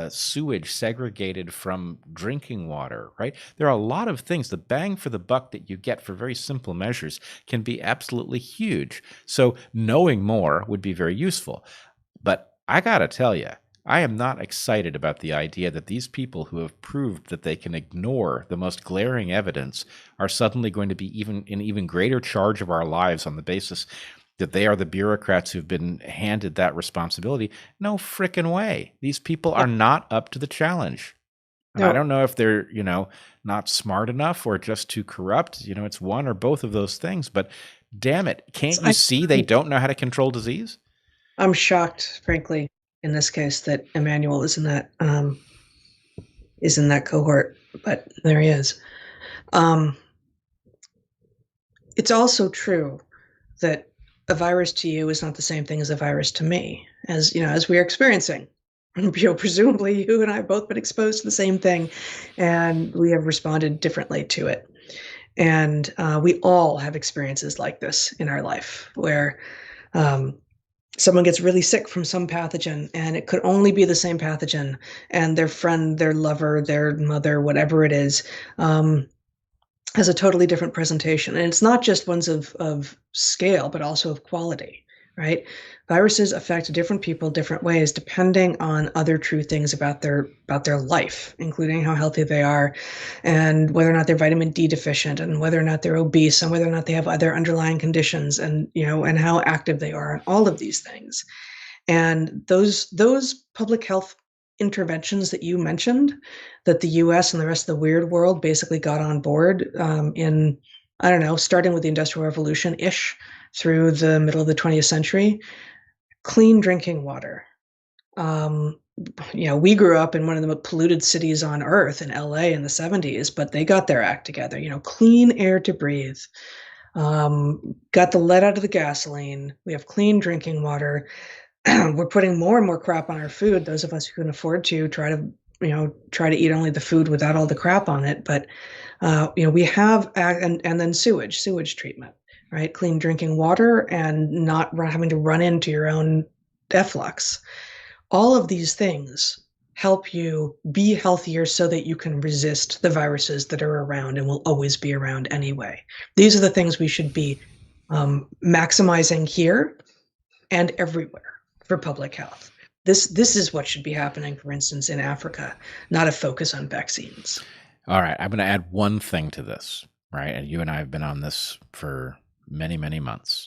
sewage segregated from drinking water, right? There are a lot of things. The bang for the buck that you get for very simple measures can be absolutely huge. So knowing more would be very useful. But I got to tell you, I am not excited about the idea that these people who have proved that they can ignore the most glaring evidence are suddenly going to be in even greater charge of our lives on the basis that they are the bureaucrats who've been handed that responsibility. No frickin' way. These people are not up to the challenge. No. I don't know if they're, not smart enough or just too corrupt. It's one or both of those things. But damn it, can't you see they don't know how to control disease? I'm shocked, frankly, in this case, that Emmanuel is in that cohort. But there he is. It's also true that a virus to you is not the same thing as a virus to me, as we are experiencing. Presumably you and I have both been exposed to the same thing, and we have responded differently to it. And we all have experiences like this in our life where someone gets really sick from some pathogen, and it could only be the same pathogen, and their friend, their lover, their mother, whatever it is, has a totally different presentation. And it's not just ones of scale, but also of quality, right? Viruses affect different people different ways depending on other true things about their life, including how healthy they are, and whether or not they're vitamin D deficient, and whether or not they're obese, and whether or not they have other underlying conditions, and and how active they are, and all of these things. And those public health interventions that you mentioned, that the US and the rest of the weird world basically got on board in, I don't know, starting with the Industrial Revolution-ish through the middle of the 20th century, clean drinking water. We grew up in one of the most polluted cities on earth in LA in the 70s, but they got their act together, clean air to breathe, got the lead out of the gasoline. We have clean drinking water. We're putting more and more crap on our food. Those of us who can afford to try to eat only the food without all the crap on it. But we have, and then sewage treatment, right? Clean drinking water and not having to run into your own efflux. All of these things help you be healthier so that you can resist the viruses that are around and will always be around anyway. These are the things we should be maximizing here and everywhere for public health. This is what should be happening, for instance, in Africa, not a focus on vaccines. All right, I'm going to add one thing to this, right? And you and I have been on this for many, many months.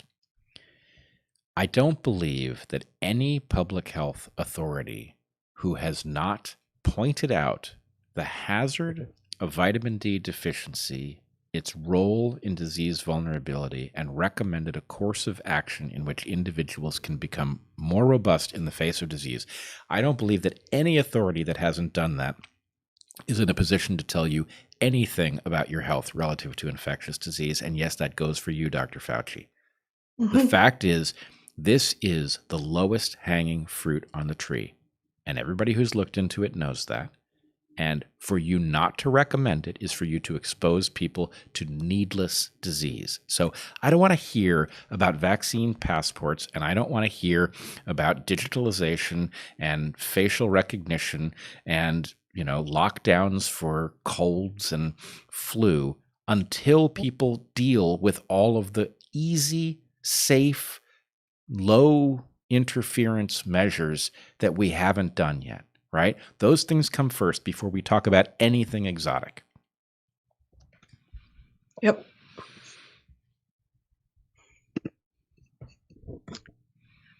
I don't believe that any public health authority who has not pointed out the hazard of vitamin D deficiency, its role in disease vulnerability, and recommended a course of action in which individuals can become more robust in the face of disease. I don't believe that any authority that hasn't done that is in a position to tell you anything about your health relative to infectious disease. And yes, that goes for you, Dr. Fauci. Mm-hmm. The fact is, this is the lowest hanging fruit on the tree. And everybody who's looked into it knows that. And for you not to recommend it is for you to expose people to needless disease. So I don't want to hear about vaccine passports, and I don't want to hear about digitalization and facial recognition and, lockdowns for colds and flu until people deal with all of the easy, safe, low interference measures that we haven't done yet. Right? Those things come first before we talk about anything exotic. Yep.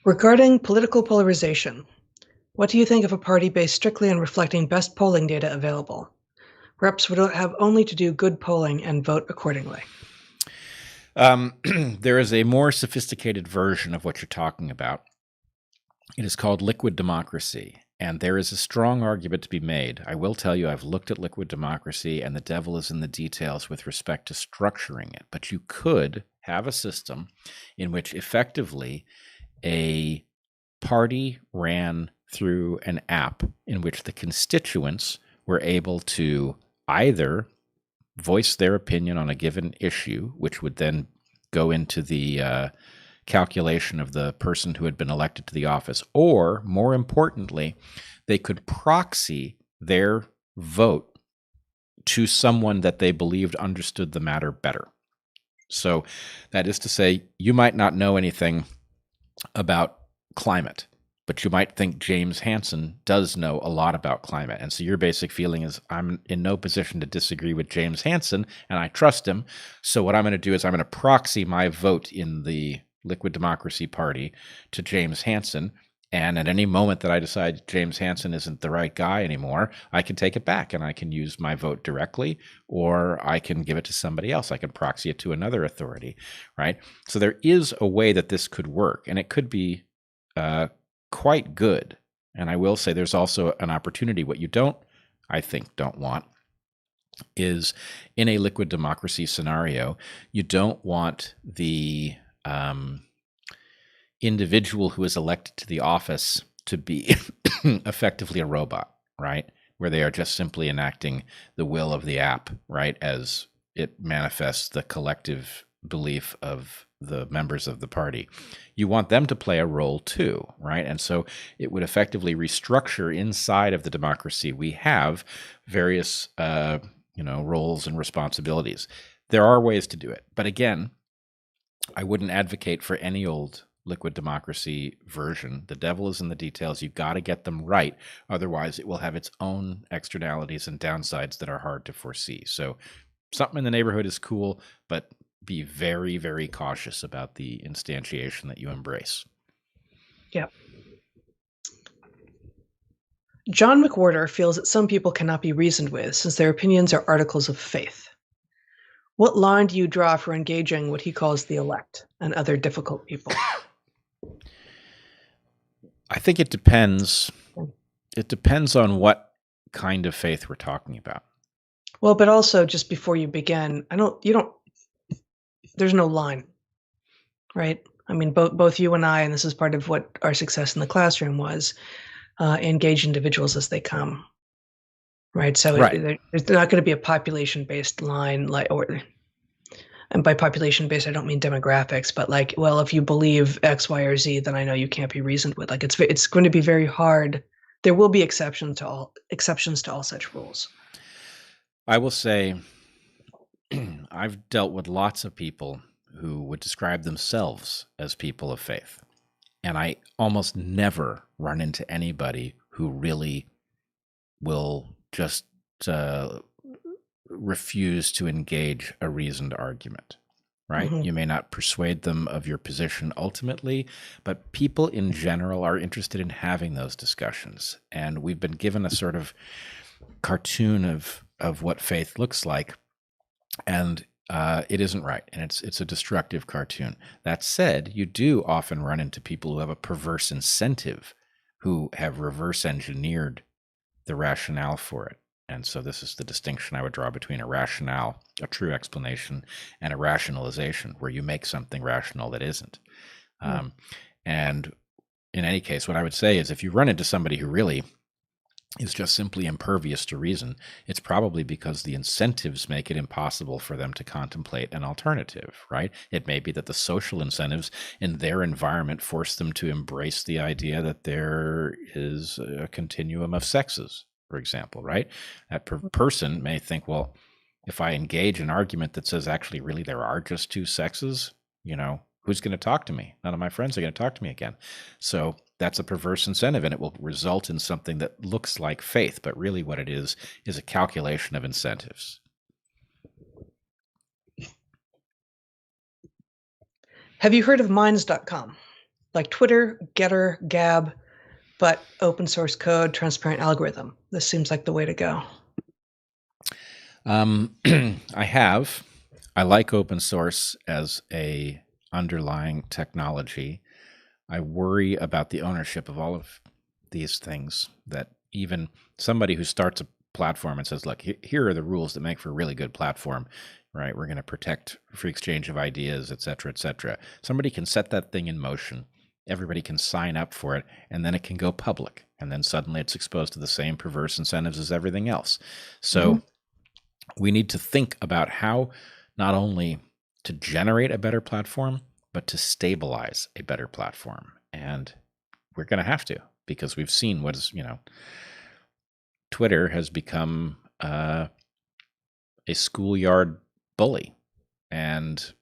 Regarding political polarization, what do you think of a party based strictly on reflecting best polling data available? Reps would have only to do good polling and vote accordingly. There is a more sophisticated version of what you're talking about. It is called liquid democracy. And there is a strong argument to be made. I will tell you, I've looked at liquid democracy, and the devil is in the details with respect to structuring it. But you could have a system in which effectively a party ran through an app in which the constituents were able to either voice their opinion on a given issue, which would then go into the calculation of the person who had been elected to the office, or more importantly, they could proxy their vote to someone that they believed understood the matter better. So that is to say, you might not know anything about climate, but you might think James Hansen does know a lot about climate. And so your basic feeling is, I'm in no position to disagree with James Hansen, and I trust him. So what I'm going to do is I'm going to proxy my vote in the Liquid Democracy Party to James Hansen, and at any moment that I decide James Hansen isn't the right guy anymore, I can take it back and I can use my vote directly, or I can give it to somebody else. I can proxy it to another authority, right? So there is a way that this could work, and it could be quite good. And I will say there's also an opportunity. What you don't want is, in a liquid democracy scenario, you don't want the individual who is elected to the office to be effectively a robot, right? Where they are just simply enacting the will of the app, right? As it manifests the collective belief of the members of the party. You want them to play a role too, right? And so it would effectively restructure inside of the democracy we have various roles and responsibilities. There are ways to do it. But again, I wouldn't advocate for any old liquid democracy version. The devil is in the details. You've got to get them right. Otherwise, it will have its own externalities and downsides that are hard to foresee. So something in the neighborhood is cool, but be very, very cautious about the instantiation that you embrace. Yeah. John McWhorter feels that some people cannot be reasoned with since their opinions are articles of faith. What line do you draw for engaging what he calls the elect and other difficult people? I think it depends. It depends on what kind of faith we're talking about. Well, but also just before you begin, there's no line, right? I mean, both you and I, and this is part of what our success in the classroom was, engage individuals as they come, right? So Right. there's not going to be a population-based line, and by population-based, I don't mean demographics, but like, well, if you believe X, Y, or Z, then I know you can't be reasoned with. Like, it's going to be very hard. There will be exceptions to all such rules. I will say I've dealt with lots of people who would describe themselves as people of faith. And I almost never run into anybody who really will just refuse to engage a reasoned argument, right? Mm-hmm. You may not persuade them of your position ultimately, but people in general are interested in having those discussions. And we've been given a sort of cartoon of what faith looks like, and it isn't right, and it's a destructive cartoon. That said, you do often run into people who have a perverse incentive, who have reverse engineered the rationale for it. And so this is the distinction I would draw between a rationale, a true explanation, and a rationalization, where you make something rational that isn't. And in any case, what I would say is if you run into somebody who really is just simply impervious to reason, it's probably because the incentives make it impossible for them to contemplate an alternative, right? It may be that the social incentives in their environment force them to embrace the idea that there is a continuum of sexes, for example, right? That person may think, well, if I engage an argument that says actually really there are just two sexes, who's going to talk to me? None of my friends are going to talk to me again. So that's a perverse incentive, and it will result in something that looks like faith, but really what it is a calculation of incentives. Have you heard of Minds.com? Like Twitter, Getter, Gab, but open source code, transparent algorithm. This seems like the way to go. I have. I like open source as a underlying technology. I worry about the ownership of all of these things, that even somebody who starts a platform and says, look, here are the rules that make for a really good platform, right? We're going to protect free exchange of ideas, et cetera, et cetera. Somebody can set that thing in motion. Everybody can sign up for it, and then it can go public. And then suddenly it's exposed to the same perverse incentives as everything else. So we need to think about how not only to generate a better platform, but to stabilize a better platform. And we're going to have to, because we've seen what is, Twitter has become a schoolyard bully. And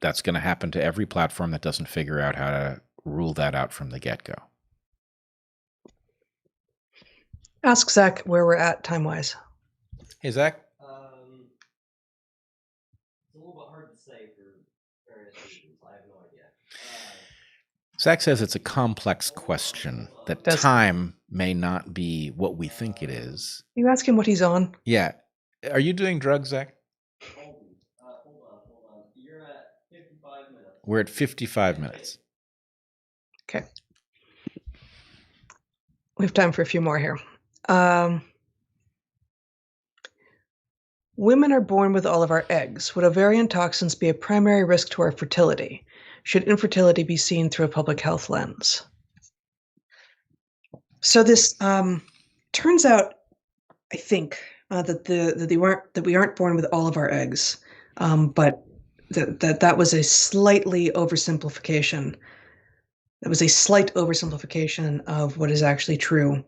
that's going to happen to every platform that doesn't figure out how to rule that out from the get-go. Ask Zach where we're at time-wise. Hey, Zach. It's a little bit hard to say for various reasons. I have no idea. Zach says it's a complex question, that time may not be what we think it is. You ask him what he's on? Yeah. Are you doing drugs, Zach? Hold on. You're at 55 minutes. We're at 55 minutes. Okay. We have time for a few more here. Women are born with all of our eggs. Would ovarian toxins be a primary risk to our fertility? Should infertility be seen through a public health lens? So this turns out, I think, that we aren't born with all of our eggs, but that was a slightly oversimplification. That was a slight oversimplification of what is actually true.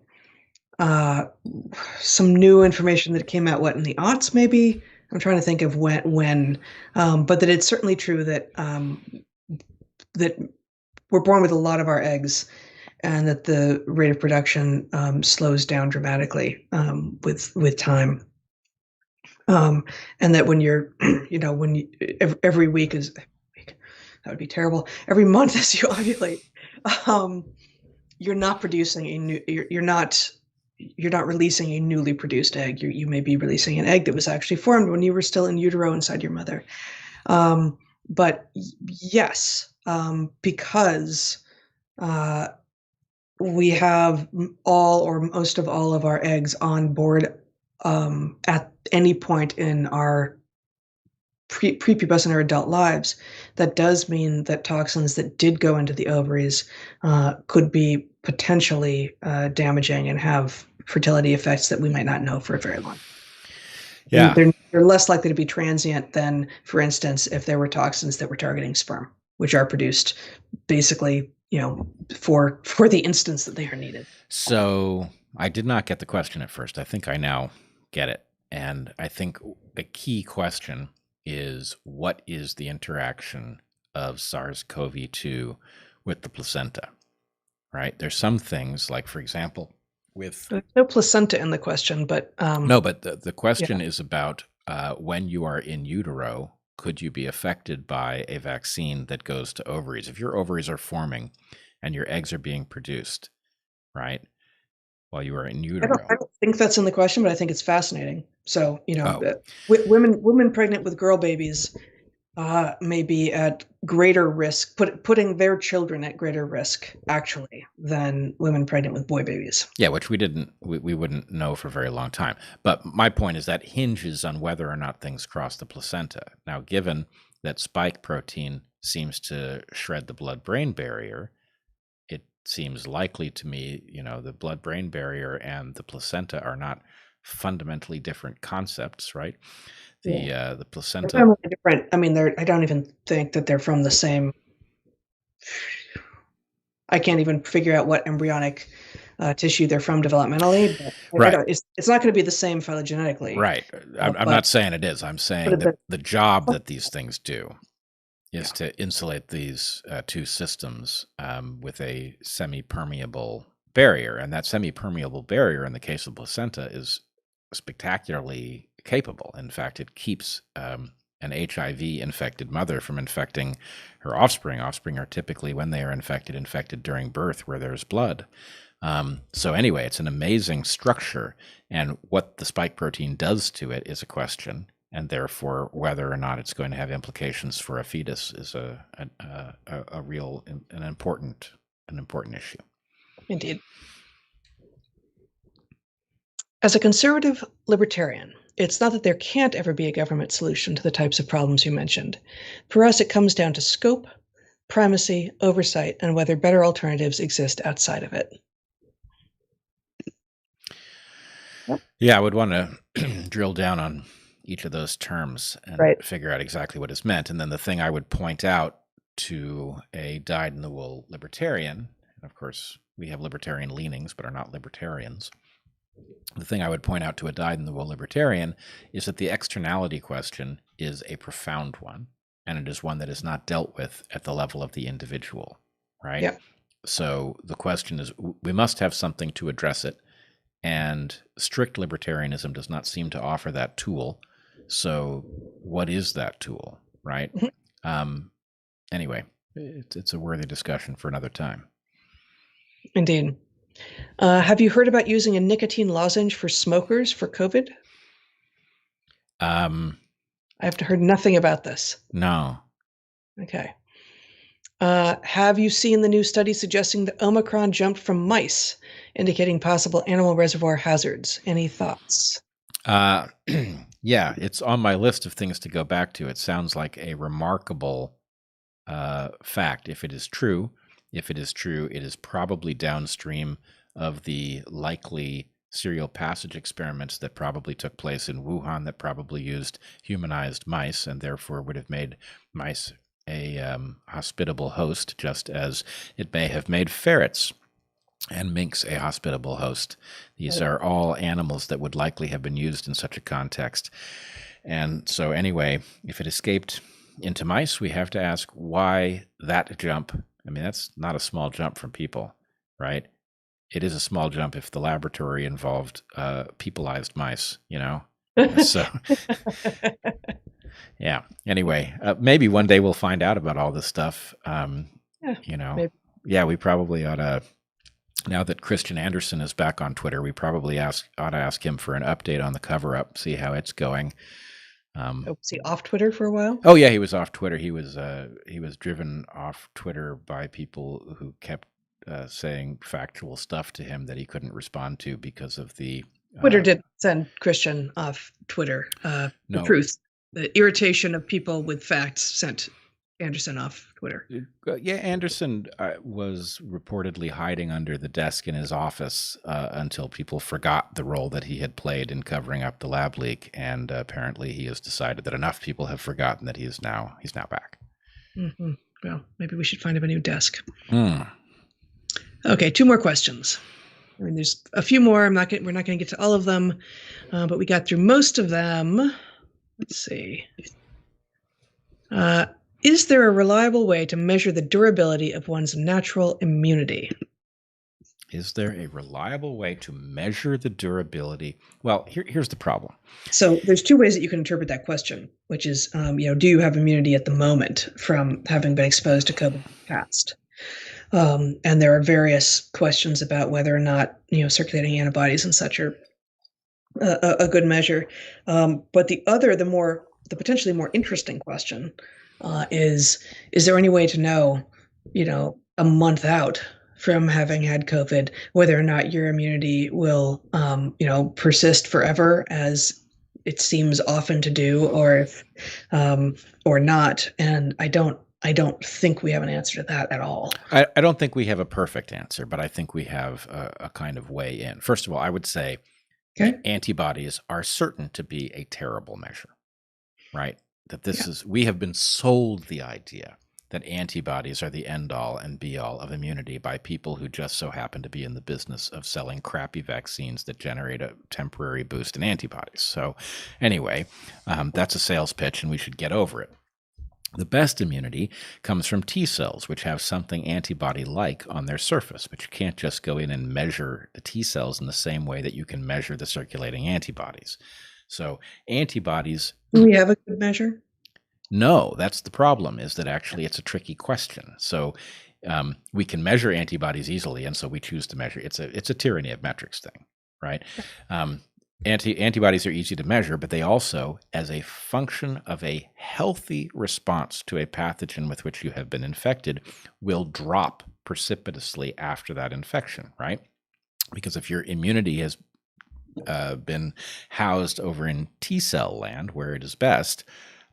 Some new information that came out, in the aughts, maybe? I'm trying to think of when, but that it's certainly true that that we're born with a lot of our eggs, and that the rate of production slows down dramatically with time. And that when you're, every week is, that would be terrible. Every month as you ovulate, you're not producing a new, you're not releasing a newly produced egg. You may be releasing an egg that was actually formed when you were still in utero inside your mother. But yes, because we have all or most of all of our eggs on board at any point in our prepubescent or adult lives, that does mean that toxins that did go into the ovaries could be potentially damaging and have fertility effects that we might not know for a very long time. Yeah. They're less likely to be transient than, for instance, if there were toxins that were targeting sperm, which are produced basically, for the instance that they are needed. So I did not get the question at first. I think I now get it. And I think a key question is, what is the interaction of SARS-CoV-2 with the placenta, right? There's some things, like, for example, with... There's no placenta in the question, but... No, but the question is about when you are in utero, could you be affected by a vaccine that goes to ovaries? If your ovaries are forming and your eggs are being produced, right, while you are in utero. I don't think that's in the question, but I think it's fascinating. So, women pregnant with girl babies may be at greater risk, putting their children at greater risk, actually, than women pregnant with boy babies. Yeah, which we wouldn't know for a very long time. But my point is that hinges on whether or not things cross the placenta. Now, given that spike protein seems to shred the blood-brain barrier, it seems likely to me, the blood-brain barrier and the placenta are not fundamentally different concepts, right? The placenta... They're fundamentally different. I mean, I don't even think that they're from the same... I can't even figure out what embryonic tissue they're from developmentally. But right. It's not going to be the same phylogenetically. Right. I'm not saying it is. I'm saying that the job that these things do is to insulate these two systems with a semi-permeable barrier. And that semi-permeable barrier, in the case of placenta, is spectacularly capable. In fact, it keeps an HIV-infected mother from infecting her offspring. Offspring are typically, when they are infected during birth, where there's blood. So anyway, it's an amazing structure, and what the spike protein does to it is a question, and therefore whether or not it's going to have implications for a fetus is an important issue. Indeed. As a conservative libertarian, it's not that there can't ever be a government solution to the types of problems you mentioned. For us, it comes down to scope, primacy, oversight, and whether better alternatives exist outside of it. Yeah, I would want to drill down on each of those terms and figure out exactly what is meant. And then the thing I would point out to a dyed-in-the-wool libertarian, and of course we have libertarian leanings but are not libertarians, the thing I would point out to a dyed-in-the-wool libertarian is that the externality question is a profound one, and it is one that is not dealt with at the level of the individual, right? Yeah. So the question is, we must have something to address it, and strict libertarianism does not seem to offer that tool. So what is that tool, right? Mm-hmm. Anyway, it's a worthy discussion for another time. Indeed. Have you heard about using a nicotine lozenge for smokers for COVID? I've heard nothing about this. No. Okay. Have you seen the new study suggesting that Omicron jumped from mice, indicating possible animal reservoir hazards? Any thoughts? Yeah, it's on my list of things to go back to. It sounds like a remarkable fact. If it is true, it is probably downstream of the likely serial passage experiments that probably took place in Wuhan that probably used humanized mice and therefore would have made mice a hospitable host, just as it may have made ferrets and minks a hospitable host. These are all animals that would likely have been used in such a context. And so anyway, if it escaped into mice, we have to ask why that jump. I mean, that's not a small jump from people, right? It is a small jump if the laboratory involved peopleized mice, So, yeah. Anyway, maybe one day we'll find out about all this stuff. Maybe. Yeah, we probably ought to. Now that Christian Anderson is back on Twitter, we probably ought to ask him for an update on the cover-up, see how it's going. Was he off Twitter for a while? Oh yeah, he was off Twitter. He was driven off Twitter by people who kept saying factual stuff to him that he couldn't respond to because of the Twitter did send Christian off Twitter. The truth, the irritation of people with facts sent Anderson off Twitter. Yeah, Anderson was reportedly hiding under the desk in his office until people forgot the role that he had played in covering up the lab leak, and apparently he has decided that enough people have forgotten that he's now back. Mm-hmm. Well, maybe we should find him a new desk. Okay, 2 more questions. I mean, there's a few more. We're not going to get to all of them, but we got through most of them. Let's see. Is there a reliable way to measure the durability of one's natural immunity? Is there a reliable way to measure the durability? Well, here's the problem. So there's 2 ways that you can interpret that question, which is, do you have immunity at the moment from having been exposed to COVID in the past? And there are various questions about whether or not, circulating antibodies and such are a good measure. But the potentially more interesting question is there any way to know, a month out from having had COVID, whether or not your immunity will, persist forever, as it seems often to do, or not? And I don't think we have an answer to that at all. I don't think we have a perfect answer, but I think we have a kind of way in. First of all, I would say antibodies are certain to be a terrible measure, right? That we have been sold the idea that antibodies are the end all and be all of immunity by people who just so happen to be in the business of selling crappy vaccines that generate a temporary boost in antibodies. So anyway, that's a sales pitch and we should get over it. The best immunity comes from T cells, which have something antibody-like on their surface, but you can't just go in and measure the T cells in the same way that you can measure the circulating antibodies. So antibodies... Do we have a good measure? No, that's the problem, is that actually it's a tricky question. So we can measure antibodies easily, and so we choose to measure. It's a tyranny of metrics thing, right? Antibodies are easy to measure, but they also, as a function of a healthy response to a pathogen with which you have been infected, will drop precipitously after that infection, right? Because if your immunity has been housed over in T cell land, where it is best,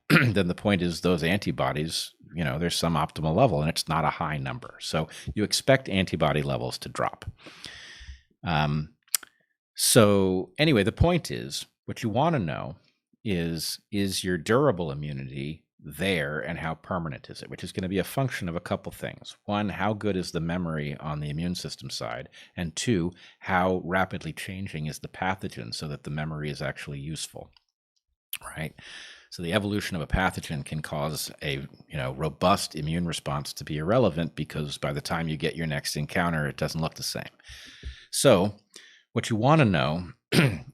then the point is those antibodies, there's some optimal level, and it's not a high number. So you expect antibody levels to drop. So anyway, the point is, what you want to know is your durable immunity there, and how permanent is it, which is going to be a function of a couple things. 1, how good is the memory on the immune system side? And 2, how rapidly changing is the pathogen so that the memory is actually useful, right? So the evolution of a pathogen can cause a robust immune response to be irrelevant, because by the time you get your next encounter, it doesn't look the same. So what you want to know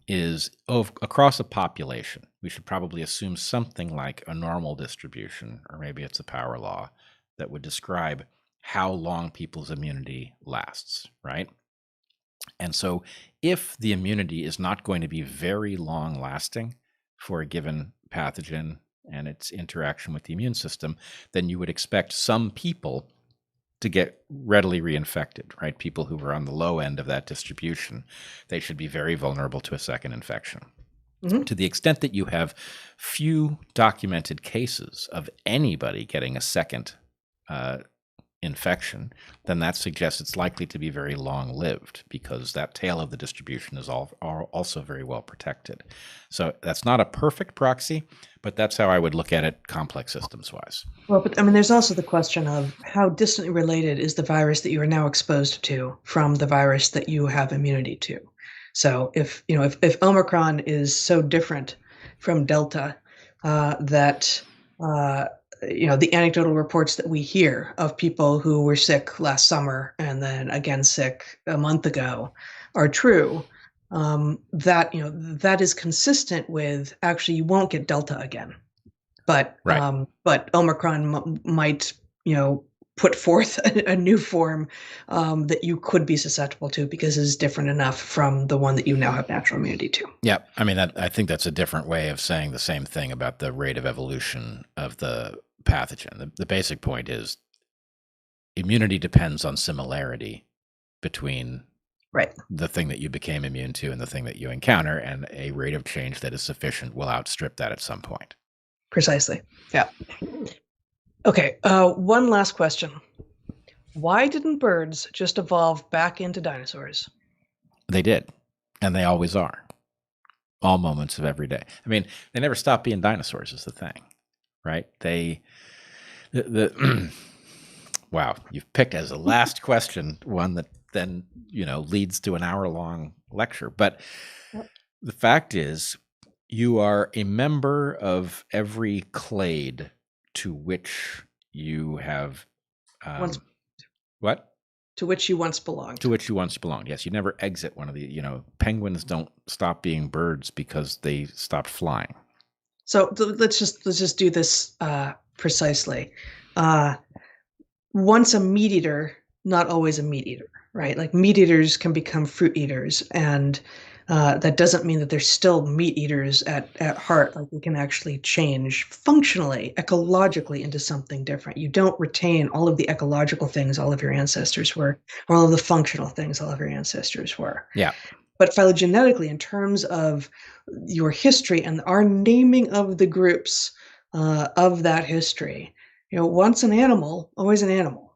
is, across a population, we should probably assume something like a normal distribution, or maybe it's a power law, that would describe how long people's immunity lasts, right? And so if the immunity is not going to be very long lasting for a given pathogen and its interaction with the immune system, then you would expect some people to get readily reinfected, right? People who are on the low end of that distribution, they should be very vulnerable to a second infection. Mm-hmm. To the extent that you have few documented cases of anybody getting a second infection, then that suggests it's likely to be very long-lived because that tail of the distribution is also very well protected. So that's not a perfect proxy, but that's how I would look at it complex systems-wise. Well, but I mean, there's also the question of how distantly related is the virus that you are now exposed to from the virus that you have immunity to. So if Omicron is so different from Delta that the anecdotal reports that we hear of people who were sick last summer and then again sick a month ago are true, that is consistent with actually you won't get Delta again, but Right. But Omicron might put forth a new form that you could be susceptible to because it's different enough from the one that you now have natural immunity to. Yeah, I mean, I think that's a different way of saying the same thing about the rate of evolution of the pathogen. The basic point is immunity depends on similarity between Right. the thing that you became immune to and the thing that you encounter, and a rate of change that is sufficient will outstrip that at some point. Precisely. Yeah. Okay. One last question. Why didn't birds just evolve back into dinosaurs? They did, and they always are. All moments of every day. I mean, they never stop being dinosaurs is the thing, right? Wow, you've picked as a last question one that then, leads to an hour-long lecture. But the fact is, you are a member of every clade to which you have what? To which you once belonged. To which you once belonged. Yes, you never exit one of the, penguins don't stop being birds because they stopped flying. So let's just do this precisely. Once a meat eater, not always a meat eater, right? Like meat eaters can become fruit eaters, and that doesn't mean that they're still meat eaters at heart. Like we can actually change functionally, ecologically into something different. You don't retain all of the ecological things all of your ancestors were, or all of the functional things all of your ancestors were. Yeah. But phylogenetically, in terms of your history and our naming of the groups of that history, once an animal, always an animal.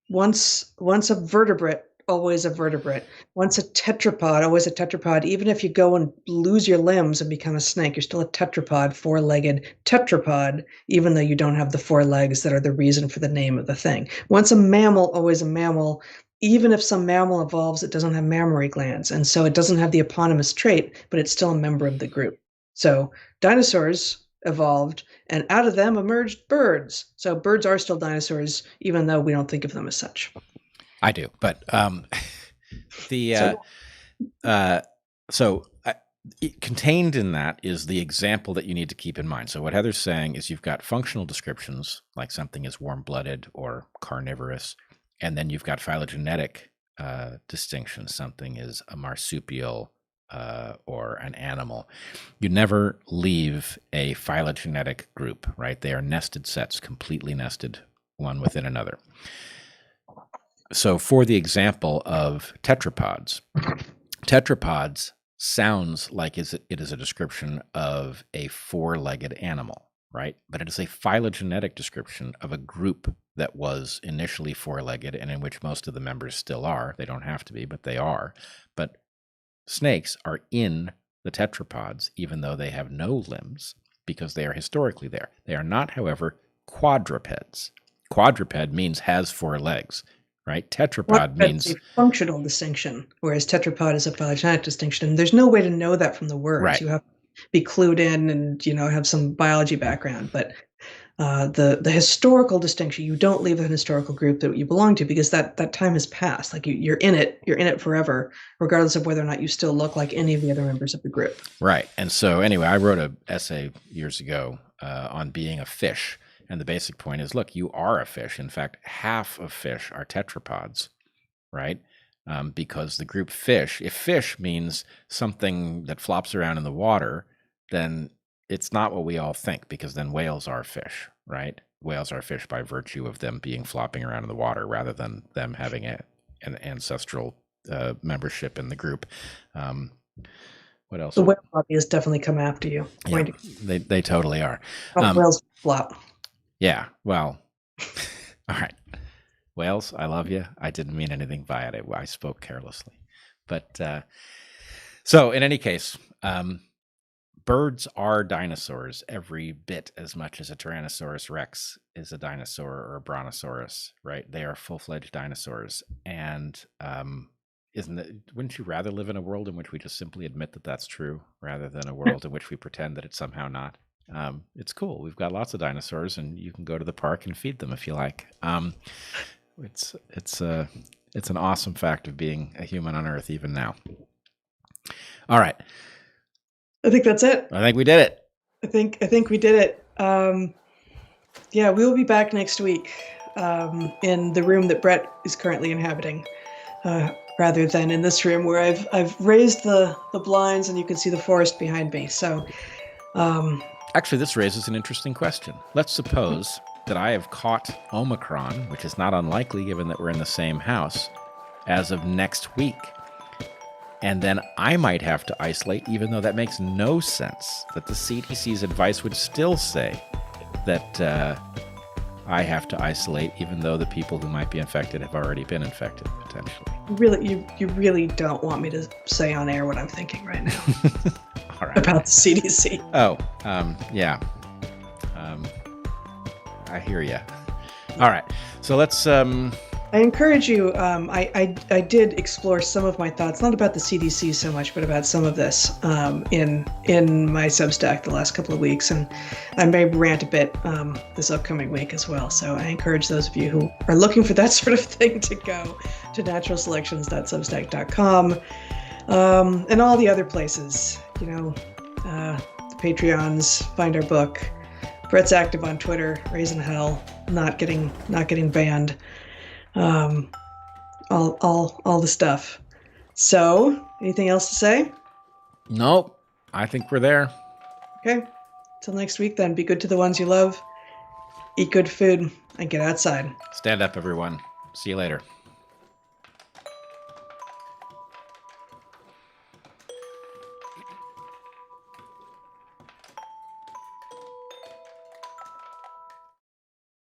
Once a vertebrate, always a vertebrate. Once a tetrapod, always a tetrapod. Even if you go and lose your limbs and become a snake, you're still a tetrapod, four-legged tetrapod, even though you don't have the four legs that are the reason for the name of the thing. Once a mammal, always a mammal. Even if some mammal evolves, it doesn't have mammary glands, and so it doesn't have the eponymous trait, but it's still a member of the group. So dinosaurs evolved, and out of them emerged birds. So birds are still dinosaurs, even though we don't think of them as such. I do, but contained in that is the example that you need to keep in mind. So what Heather's saying is you've got functional descriptions, like something is warm-blooded or carnivorous, and then you've got phylogenetic distinctions. Something is a marsupial or an animal. You never leave a phylogenetic group, right? They are nested sets, completely nested, one within another. So for the example of tetrapods sounds like it is a description of a four-legged animal, right? But it is a phylogenetic description of a group that was initially four-legged and in which most of the members still are. They don't have to be, but they are. But snakes are in the tetrapods, even though they have no limbs, because they are historically there. They are not, however, quadrupeds. Quadruped means has four legs, right? Tetrapod means a functional distinction, whereas tetrapod is a phylogenetic distinction. And there's no way to know that from the words. Right. You have to be clued in and have some biology background. But the historical distinction, you don't leave an historical group that you belong to, because that time has passed. Like you're in it forever, regardless of whether or not you still look like any of the other members of the group. Right. And so anyway, I wrote an essay years ago on being a fish. And the basic point is, look, you are a fish. In fact, half of fish are tetrapods, right? Because the group fish, if fish means something that flops around in the water, then it's not what we all think, because then whales are fish, right? Whales are fish by virtue of them being flopping around in the water rather than them having an ancestral membership in the group. What else? The whale lobby has definitely come after you. Yeah, they totally are. Whales flop. Yeah, well, all right. Whales, I love you. I didn't mean anything by it. I spoke carelessly. But so in any case, birds are dinosaurs every bit as much as a Tyrannosaurus Rex is a dinosaur or a Brontosaurus, right? They are full-fledged dinosaurs. And wouldn't you rather live in a world in which we just simply admit that that's true rather than a world in which we pretend that it's somehow not? It's cool. We've got lots of dinosaurs, and you can go to the park and feed them if you like. It's an awesome fact of being a human on Earth even now. All right. I think that's it. I think we did it. I think we did it. Yeah, we will be back next week in the room that Bret is currently inhabiting, rather than in this room where I've raised the blinds and you can see the forest behind me. So, actually, this raises an interesting question. Let's suppose that I have caught Omicron, which is not unlikely given that we're in the same house, as of next week. And then I might have to isolate, even though that makes no sense, that the CDC's advice would still say that I have to isolate, even though the people who might be infected have already been infected, potentially. You really don't want me to say on air what I'm thinking right now. All right. About the CDC. Oh, yeah. I hear you. All right. So let's... I encourage you, I did explore some of my thoughts, not about the CDC so much, but about some of this in my Substack the last couple of weeks. And I may rant a bit this upcoming week as well. So I encourage those of you who are looking for that sort of thing to go to naturalselections.substack.com and all the other places, the Patreons, find our book. Bret's active on Twitter, raising hell, not getting banned. All the stuff. So, anything else to say? Nope. I think we're there. Okay. Till next week then. Be good to the ones you love. Eat good food and get outside. Stand up, everyone. See you later.